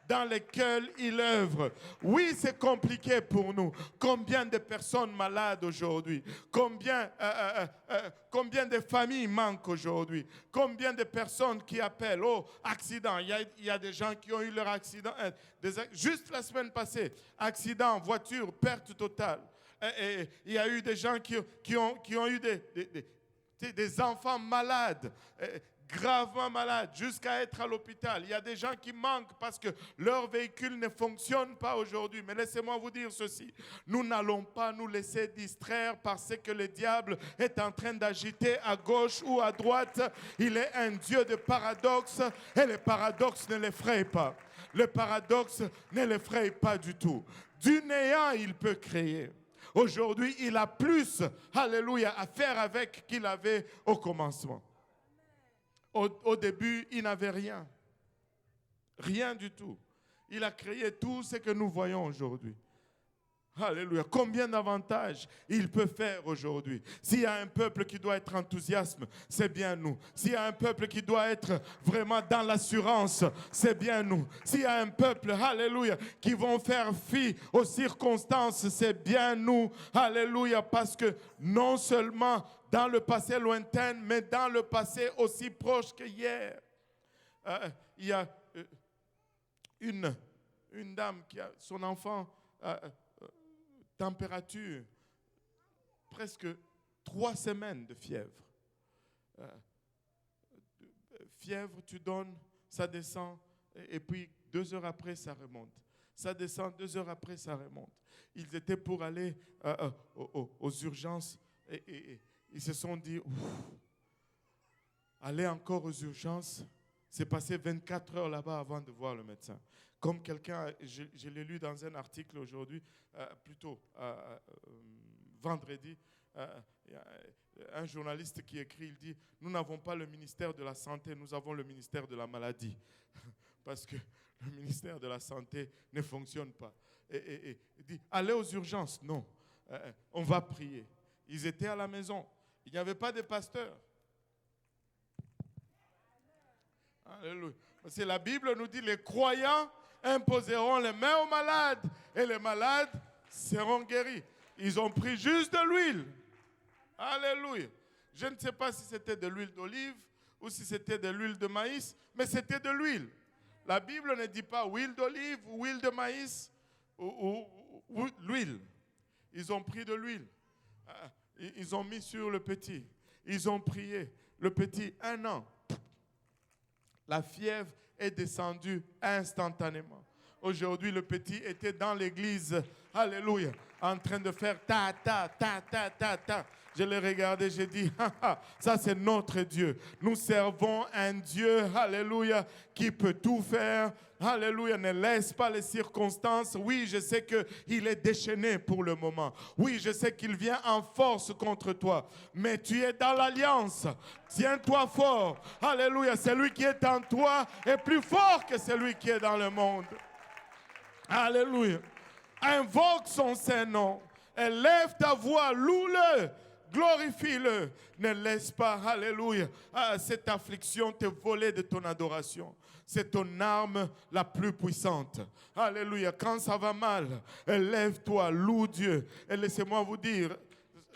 dans lesquels il œuvre. Oui, c'est compliqué pour nous. Combien de personnes malades aujourd'hui? Combien de familles manquent aujourd'hui? Combien de personnes qui appellent? Oh, accident. Il y a des gens qui ont eu leur accident. Juste la semaine passée, accident, voiture, perte totale. Il y a eu des gens qui ont eu des enfants malades. Gravement malades, jusqu'à être à l'hôpital. Il y a des gens qui manquent parce que leur véhicule ne fonctionne pas aujourd'hui. Mais laissez-moi vous dire ceci. Nous n'allons pas nous laisser distraire par ce que le diable est en train d'agiter à gauche ou à droite. Il est un Dieu de paradoxe et le paradoxe ne l'effraie pas. Le paradoxe ne l'effraie pas du tout. Du néant, il peut créer. Aujourd'hui, il a plus, alléluia, à faire avec qu'il avait au commencement. Au début, il n'avait rien. Rien du tout. Il a créé tout ce que nous voyons aujourd'hui. Alléluia. Combien d'avantages il peut faire aujourd'hui. S'il y a un peuple qui doit être enthousiaste, c'est bien nous. S'il y a un peuple qui doit être vraiment dans l'assurance, c'est bien nous. S'il y a un peuple, alléluia, qui vont faire fi aux circonstances, c'est bien nous. Alléluia. Parce que non seulement dans le passé lointain, mais dans le passé aussi proche que hier. Il y a une dame qui a son enfant, température, presque 3 semaines de fièvre. Fièvre, tu donnes, ça descend, et puis 2 heures après, ça remonte. Ça descend, 2 heures après, ça remonte. Ils étaient pour aller aux urgences et ils se sont dit, aller encore aux urgences, c'est passé 24 heures là-bas avant de voir le médecin. Comme quelqu'un, je l'ai lu dans un article aujourd'hui, plutôt vendredi, il y a un journaliste qui écrit, il dit, nous n'avons pas le ministère de la Santé, nous avons le ministère de la Maladie. Parce que le ministère de la Santé ne fonctionne pas. Il dit, allez aux urgences. Non, on va prier. Ils étaient à la maison. Il n'y avait pas de pasteur. Alléluia. Parce que la Bible nous dit, les croyants imposeront les mains aux malades et les malades seront guéris. Ils ont pris juste de l'huile. Alléluia. Je ne sais pas si c'était de l'huile d'olive ou si c'était de l'huile de maïs, mais c'était de l'huile. La Bible ne dit pas huile d'olive ou huile de maïs ou l'huile. Ils ont pris de l'huile. Ils ont mis sur le petit. Ils ont prié. Le petit, 1 an. La fièvre est descendue instantanément. Aujourd'hui, le petit était dans l'église, alléluia, en train de faire ta, ta, ta, ta, ta, ta. Je l'ai regardé, j'ai dit, ça c'est notre Dieu. Nous servons un Dieu, alléluia, qui peut tout faire. Alléluia, ne laisse pas les circonstances. Oui, je sais qu'il est déchaîné pour le moment. Oui, je sais qu'il vient en force contre toi. Mais tu es dans l'alliance. Tiens-toi fort. Alléluia, celui qui est en toi est plus fort que celui qui est dans le monde. Alléluia. Invoque son Saint-Nom. Élève ta voix, loue-le. Glorifie-le. Ne laisse pas, alléluia, cette affliction te voler de ton adoration. C'est ton arme la plus puissante. Alléluia. Quand ça va mal, lève-toi, loue Dieu. Et laissez-moi vous dire,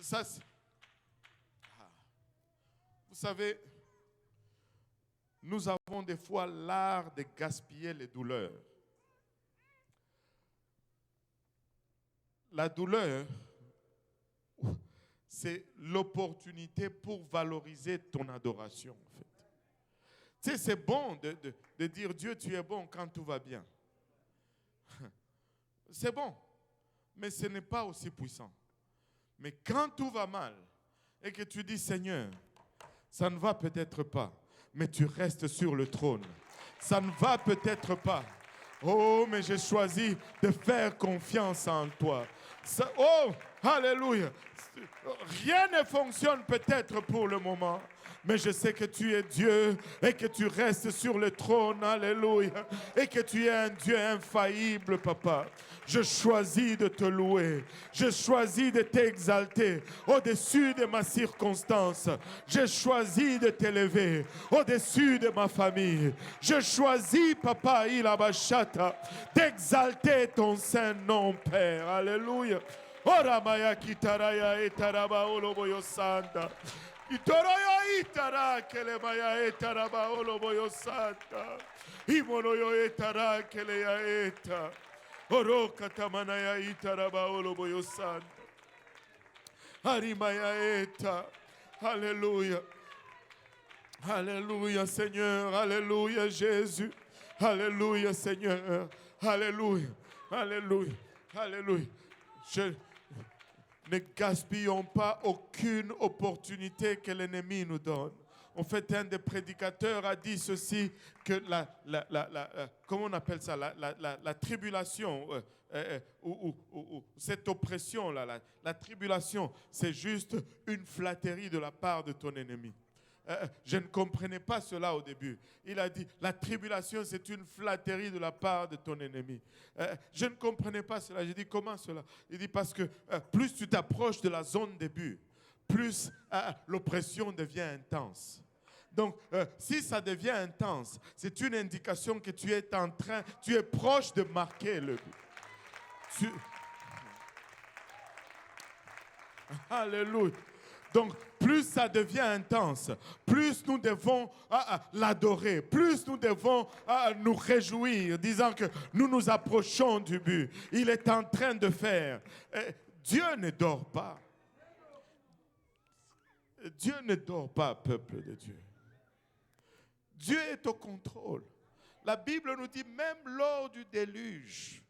ça, vous savez, nous avons des fois l'art de gaspiller les douleurs. La douleur, c'est l'opportunité pour valoriser ton adoration, en fait. Tu sais, c'est bon de dire Dieu, tu es bon quand tout va bien. C'est bon, mais ce n'est pas aussi puissant. Mais quand tout va mal et que tu dis Seigneur, ça ne va peut-être pas, mais tu restes sur le trône. Ça ne va peut-être pas. Oh, mais j'ai choisi de faire confiance en toi. Oh, alléluia. Rien ne fonctionne peut-être pour le moment, mais je sais que tu es Dieu et que tu restes sur le trône, alléluia, et que tu es un Dieu infaillible, papa. Je choisis de te louer, je choisis de t'exalter au-dessus de ma circonstance. Je choisis de t'élever au-dessus de ma famille. Je choisis, papa, ilabashata, d'exalter ton saint nom, Père, alléluia. Ora maya kitaraya etaraba oloboyo santa. Itoroyo itara kele maya etaraba oloboyo santa. Imonoyo etara kele ya eta. Oroka tamanaya itaraba oloboyo santa. Harimaya eta. Alléluia. Alléluia Seigneur. Alléluia Jésus. Alléluia Seigneur. Alléluia. Alléluia. Alléluia. Ne gaspillons pas aucune opportunité que l'ennemi nous donne. En fait, un des prédicateurs a dit ceci, que comment on appelle ça, la tribulation, ou cette oppression, la tribulation, c'est juste une flatterie de la part de ton ennemi. Je ne comprenais pas cela au début. Il a dit, la tribulation, c'est une flatterie de la part de ton ennemi. Je ne comprenais pas cela. J'ai dit, comment cela? Il dit, parce que plus tu t'approches de la zone de but, plus l'oppression devient intense. Donc, si ça devient intense, c'est une indication que tu es proche de marquer le but. Alléluia. Donc, plus ça devient intense, plus nous devons l'adorer, plus nous devons nous réjouir, disant que nous nous approchons du but. Il est en train de faire. Dieu ne dort pas. Dieu ne dort pas, peuple de Dieu. Dieu est au contrôle. La Bible nous dit, même lors du déluge,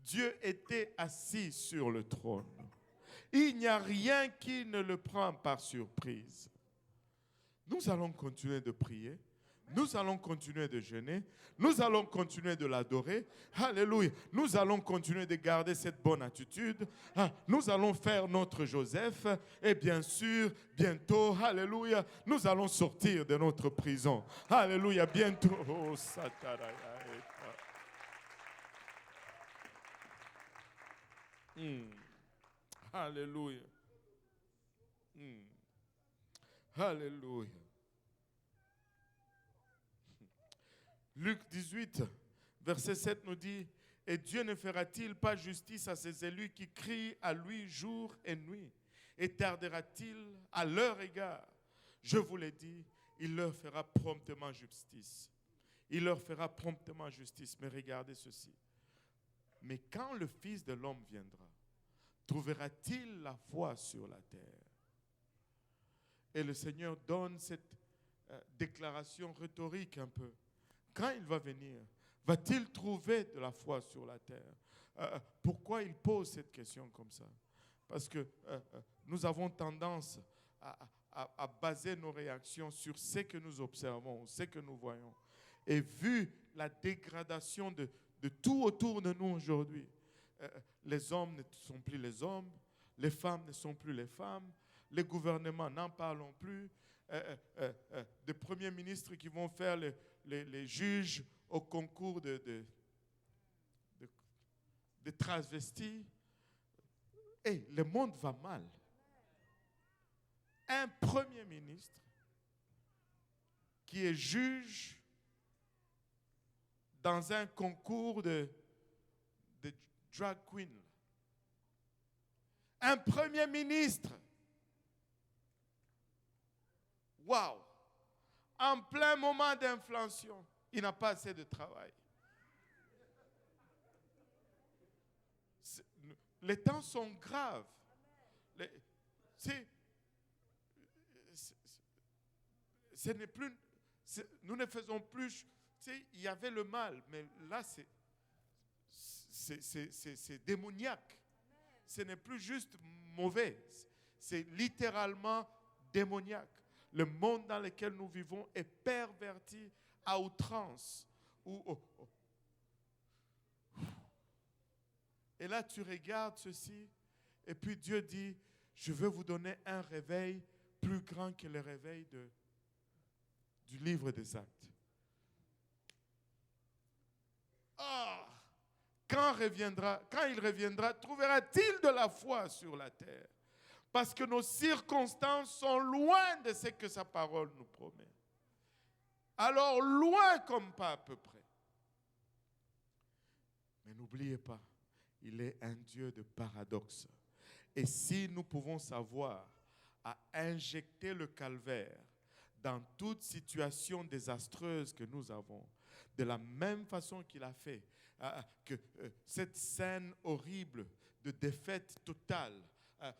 Dieu était assis sur le trône. Il n'y a rien qui ne le prend par surprise. Nous allons continuer de prier. Nous allons continuer de jeûner. Nous allons continuer de l'adorer. Alléluia. Nous allons continuer de garder cette bonne attitude. Nous allons faire notre Joseph. Et bien sûr, bientôt, alléluia, nous allons sortir de notre prison. Alléluia, bientôt. Oh, Sataraya. Alléluia. Alléluia. Luc 18, verset 7 nous dit, « Et Dieu ne fera-t-il pas justice à ses élus qui crient à lui jour et nuit? Et tardera-t-il à leur égard? Je vous l'ai dit, il leur fera promptement justice. » Il leur fera promptement justice. Mais regardez ceci. « Mais quand le Fils de l'homme viendra, trouvera-t-il la foi sur la terre? » Et le Seigneur donne cette déclaration rhétorique un peu. Quand il va venir, va-t-il trouver de la foi sur la terre? Pourquoi il pose cette question comme ça? Parce que nous avons tendance à baser nos réactions sur ce que nous observons, ce que nous voyons. Et vu la dégradation de tout autour de nous aujourd'hui, les hommes ne sont plus les hommes, les femmes ne sont plus les femmes, les gouvernements n'en parlons plus, des premiers ministres qui vont faire les juges au concours de travestis. Et le monde va mal. Un premier ministre qui est juge dans un concours de drag queen. Un premier ministre. Waouh! En plein moment d'inflation, il n'a pas assez de travail. Les temps sont graves. Ce n'est plus, nous ne faisons plus, il y avait le mal, mais là c'est démoniaque. Ce n'est plus juste mauvais, c'est littéralement démoniaque. Le monde dans lequel nous vivons est perverti à outrance. Et là, tu regardes ceci, et puis Dieu dit, je veux vous donner un réveil plus grand que le réveil du livre des Actes. Quand il reviendra, trouvera-t-il de la foi sur la terre? Parce que nos circonstances sont loin de ce que sa parole nous promet. Alors, loin comme pas à peu près. Mais n'oubliez pas, il est un Dieu de paradoxe. Et si nous pouvons savoir à injecter le calvaire dans toute situation désastreuse que nous avons, de la même façon qu'il a fait, que cette scène horrible de défaite totale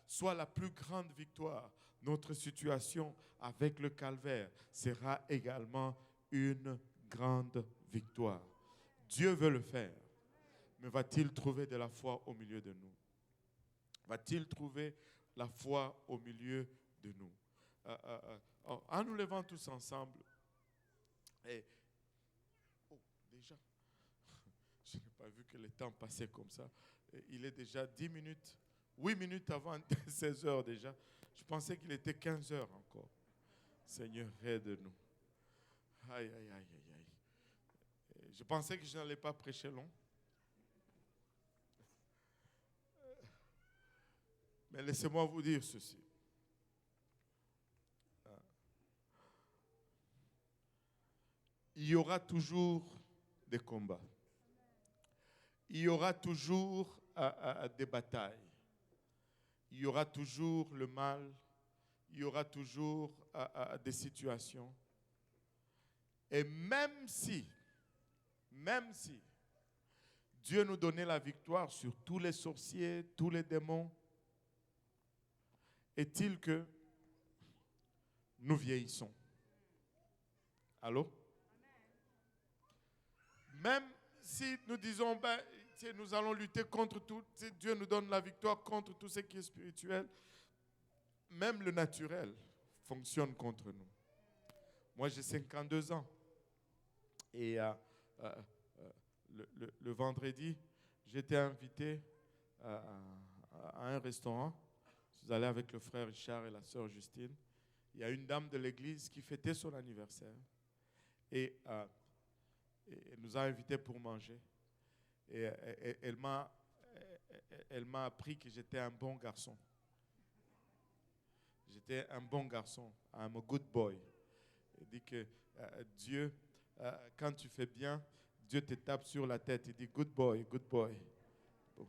soit la plus grande victoire, notre situation avec le calvaire sera également une grande victoire. Dieu veut le faire. Mais va-t-il trouver de la foi au milieu de nous? Va-t-il trouver la foi au milieu de nous? En nous levant tous ensemble, déjà, je n'ai pas vu que le temps passait comme ça. Il est déjà 10 minutes, 8 minutes avant 16 heures déjà. Je pensais qu'il était 15 heures encore. Seigneur, aide-nous. Aïe, aïe, aïe, aïe, aïe. Je pensais que je n'allais pas prêcher long. Mais laissez-moi vous dire ceci. Il y aura toujours des combats. Il y aura toujours des batailles. Il y aura toujours le mal. Il y aura toujours des situations. Et même si Dieu nous donnait la victoire sur tous les sorciers, tous les démons, est-il que nous vieillissons? Allô? Même si nous disons, nous allons lutter contre tout, Dieu nous donne la victoire contre tout ce qui est spirituel, même le naturel fonctionne contre nous. Moi, j'ai 52 ans. Et le vendredi, j'étais invité à un restaurant. Je suis allé avec le frère Richard et la sœur Justine. Il y a une dame de l'église qui fêtait son anniversaire. Et elle nous a invités pour manger. Et elle m'a appris que j'étais un bon garçon. J'étais un bon garçon. I'm a good boy. Elle dit que Dieu, quand tu fais bien, Dieu te tape sur la tête. Il dit good boy, good boy. Bon.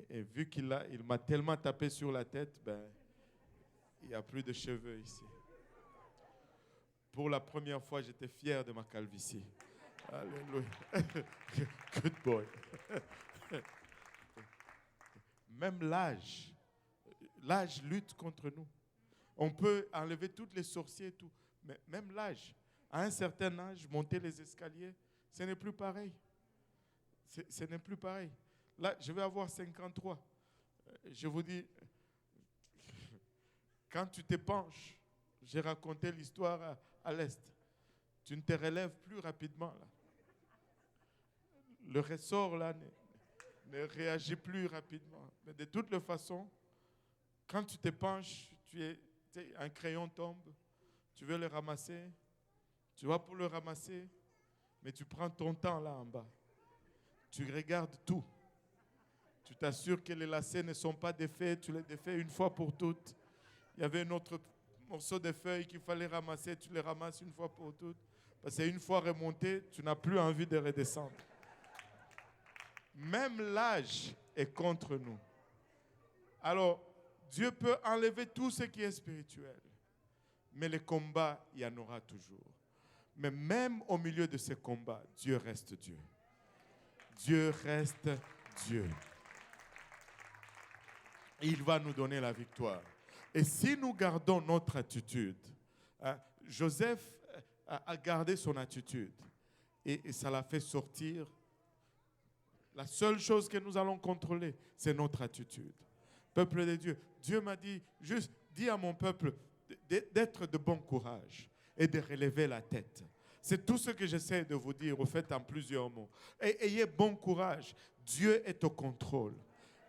Et vu il m'a tellement tapé sur la tête, il n'y a plus de cheveux ici. Pour la première fois, j'étais fier de ma calvitie. Alléluia. Good boy. Même l'âge lutte contre nous. On peut enlever tous les sorciers et tout, mais même l'âge, à un certain âge, monter les escaliers, ce n'est plus pareil. Ce n'est plus pareil. Là, je vais avoir 53. Je vous dis, quand tu te penches, j'ai raconté l'histoire à l'Est, tu ne te relèves plus rapidement. Là. Le ressort là ne réagit plus rapidement. Mais de toutes les façons, quand tu te penches, un crayon tombe, tu veux le ramasser, tu vas pour le ramasser, mais tu prends ton temps là en bas. Tu regardes tout. Tu t'assures que les lacets ne sont pas défaits, tu les défais une fois pour toutes. Il y avait un autre morceau de feuilles qu'il fallait ramasser, tu les ramasses une fois pour toutes. Parce qu'une fois remonté, tu n'as plus envie de redescendre. Même l'âge est contre nous. Alors, Dieu peut enlever tout ce qui est spirituel. Mais les combats, il y en aura toujours. Mais même au milieu de ces combats, Dieu reste Dieu. Dieu reste Dieu. Il va nous donner la victoire. Et si nous gardons notre attitude, Joseph a gardé son attitude et ça l'a fait sortir. La seule chose que nous allons contrôler, c'est notre attitude. Peuple de Dieu, Dieu m'a dit, juste dis à mon peuple d'être de bon courage et de relever la tête. C'est tout ce que j'essaie de vous dire, au fait, en plusieurs mots. Et ayez bon courage, Dieu est au contrôle.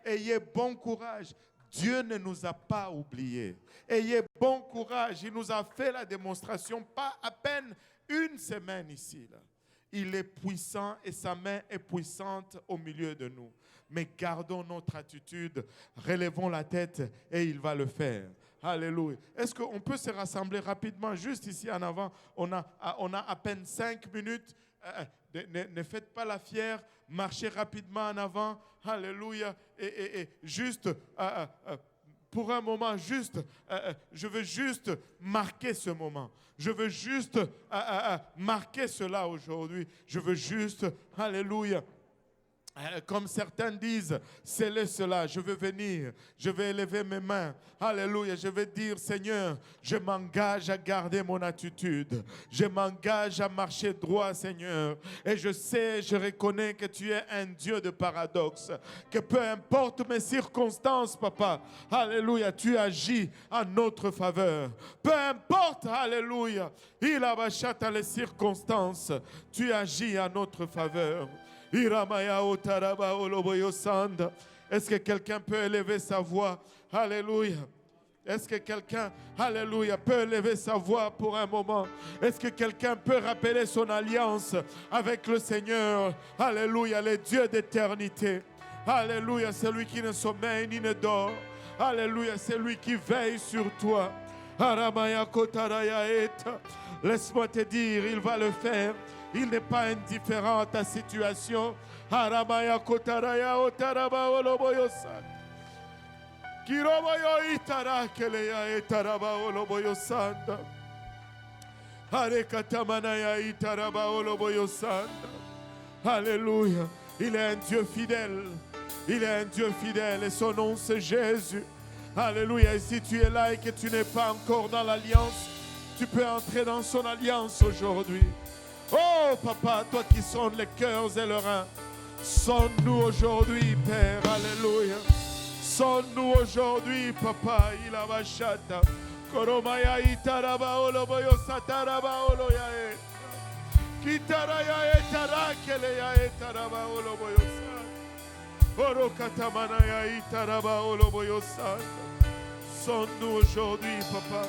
Ayez bon courage, Dieu ne nous a pas oubliés. Ayez bon courage, il nous a fait la démonstration, pas à peine une semaine ici, là. Il est puissant et sa main est puissante au milieu de nous. Mais gardons notre attitude, relevons la tête et il va le faire. Alléluia. Est-ce qu'on peut se rassembler rapidement juste ici en avant? On a à peine 5 minutes. Ne faites pas la fière. Marchez rapidement en avant. Alléluia. Et juste... pour un moment, je veux juste marquer ce moment. Je veux juste marquer cela aujourd'hui. Je veux juste, alléluia, comme certains disent, scellez cela. Je veux venir, je vais élever mes mains. Alléluia, je vais dire, Seigneur, je m'engage à garder mon attitude. Je m'engage à marcher droit, Seigneur. Et je sais, je reconnais que tu es un Dieu de paradoxe. Que peu importe mes circonstances, Papa, alléluia, tu agis en notre faveur. Peu importe, alléluia, il abachate les circonstances, tu agis en notre faveur. Est-ce que quelqu'un peut élever sa voix? Alléluia. Est-ce que quelqu'un, alléluia, peut élever sa voix pour un moment? Est-ce que quelqu'un peut rappeler son alliance avec le Seigneur? Alléluia, le Dieu d'éternité. Alléluia, celui qui ne sommeille ni ne dort. Alléluia, c'est lui qui veille sur toi. Laisse-moi te dire, il va le faire. Il n'est pas indifférent à ta situation. Haramaya kotaraya otaraba oloboyosan. Kiroboyo itara keleya etaraba oloboyosanda. Harekatamanaya itaraba oloboyosanda. Alléluia. Il est un Dieu fidèle. Il est un Dieu fidèle et son nom c'est Jésus. Alléluia. Et si tu es là et que tu n'es pas encore dans l'alliance, tu peux entrer dans son alliance aujourd'hui. Oh Papa, toi qui sonnes les cœurs et les reins, sonne-nous aujourd'hui, Père, alléluia. Sonne-nous aujourd'hui, Papa, il a vachata. Koromaya itaraba oloboyo sataraba oloya et. Kitaraya etarakele ya etaraba oloboyo sa. Orokatamana itaraba oloboyo sa. Sonne-nous aujourd'hui, Papa,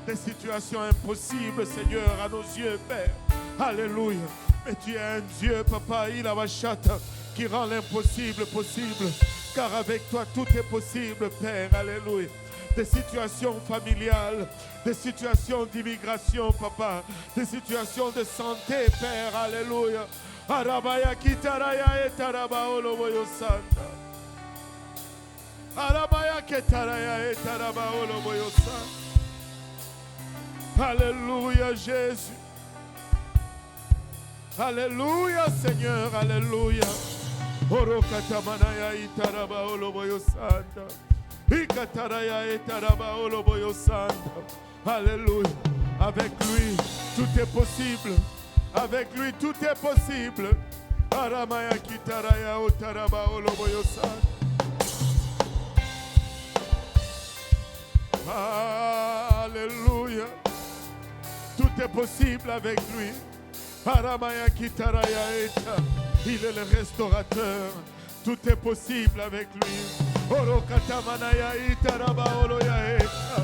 des situations impossibles, Seigneur, à nos yeux, Père. Alléluia. Mais tu es un Dieu, Papa, il a vachata, qui rend l'impossible possible. Car avec toi, tout est possible, Père. Alléluia. Des situations familiales, des situations d'immigration, Papa, des situations de santé, Père. Alléluia. Arabaya kitaraya etaraba oloboyo santa. Arabaya ketaraya etaraba oloboyo santa. Alléluia, Jésus. Alléluia, Seigneur, alléluia. Orokatamanaya itaraba oloboyo santa. Ikataraya itaraba oloboyo santa. Alléluia. Avec lui, tout est possible. Avec lui, tout est possible. Aramaya kitaraya otaraba oloboyo santa. Alléluia. Tout est possible avec lui. Aramaya kitaraya eta. Il est le restaurateur. Tout est possible avec lui. Orokatamanaya itaraba oloya eta.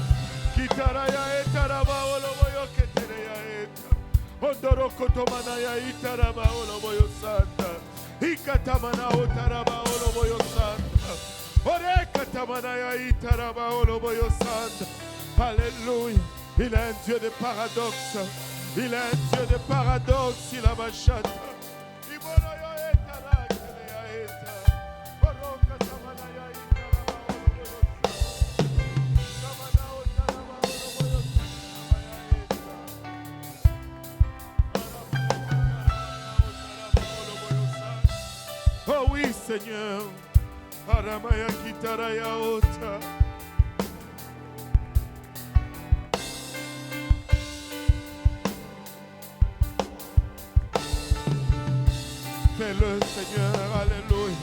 Kitaraya etaraba oloboyo ketereya eta. Ondorokotomanaya itaraba oloboyo santa. Ikatamana otaraba oloboyo santa. Orekatamana itaraba oloboyo santa. Alléluia. Il est un Dieu de paradoxe. Il est un Dieu de paradoxe. Il a machata. oui, Seigneur. Aramaya kitaraya ota. Fais-le, Seigneur, alléluia.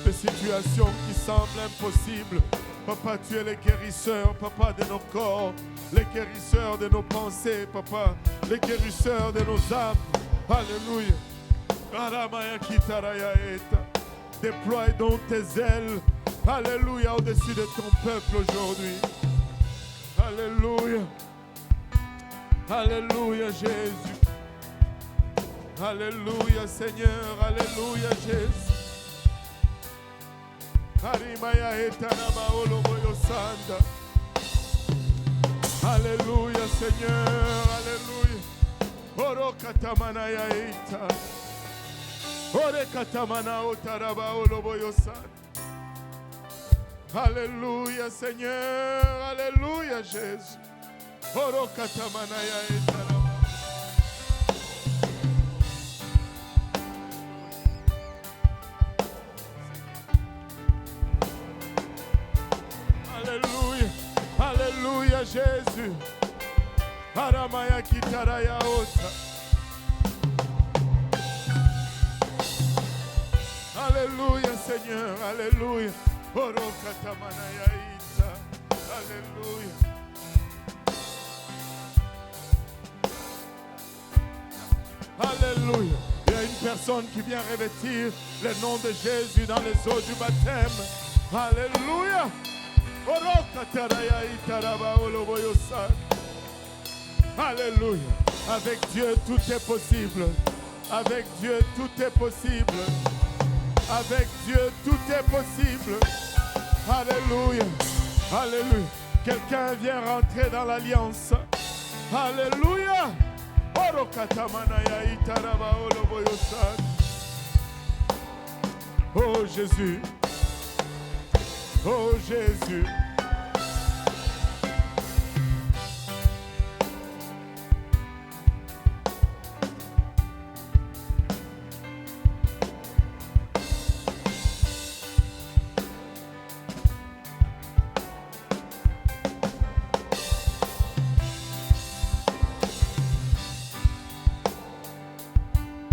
Des situations qui semblent impossibles. Papa, tu es le guérisseur, Papa, de nos corps, le guérisseur de nos pensées, Papa, le guérisseur de nos âmes. Alléluia. Aramaya kitaraya eta. Déploie donc tes ailes, alléluia, au-dessus de ton peuple aujourd'hui. Alléluia. Alléluia, Jésus. Alléluia, Seigneur. Alléluia, Jésus. Harimaya etanaba oloboyo sanda. Alléluia, Seigneur. Alléluia. Oro katamanaya ita. Ore katamana otaraba oloboyo sanda. Alléluia, Seigneur. Alléluia, Jésus. Oro katamanaya etaraba. Alléluia, Jésus. Aramaya kitaraya ota. Alléluia, Seigneur. Alléluia. Oro katamanaya ita. Alléluia. Alléluia. Il y a une personne qui vient revêtir le nom de Jésus dans les eaux du baptême. Alléluia. Alléluia. Avec Dieu, tout est possible. Avec Dieu, tout est possible. Avec Dieu, tout est possible. Alléluia. Alléluia. Quelqu'un vient rentrer dans l'alliance. Alléluia. Oh Jésus. Oh Jésus.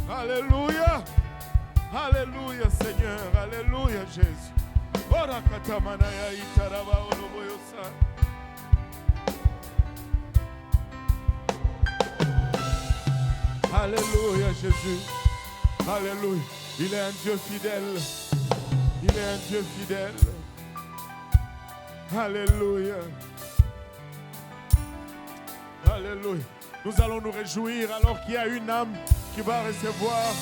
Alléluia. Alléluia, Seigneur. Alléluia, Jésus. Alléluia, Jésus. Alléluia. Il est un Dieu fidèle. Il est un Dieu fidèle. Alléluia. Alléluia. Nous allons nous réjouir alors qu'il y a une âme qui va recevoir,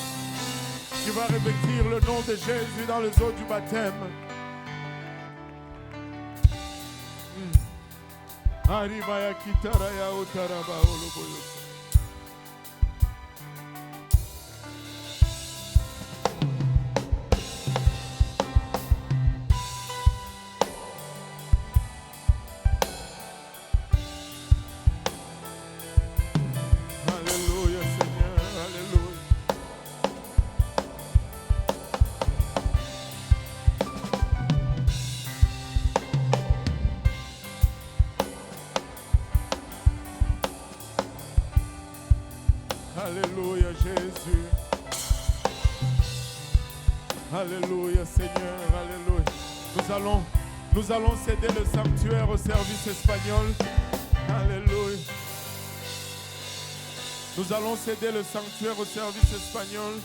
qui va revêtir le nom de Jésus dans les eaux du baptême. Aribaya kitaraya otaraba oloboyo. Alléluia, Seigneur, alléluia. Alléluia, Jésus. Alléluia, Seigneur. Alléluia. Nous allons céder le sanctuaire au service espagnol. Alléluia. Nous allons céder le sanctuaire au service espagnol.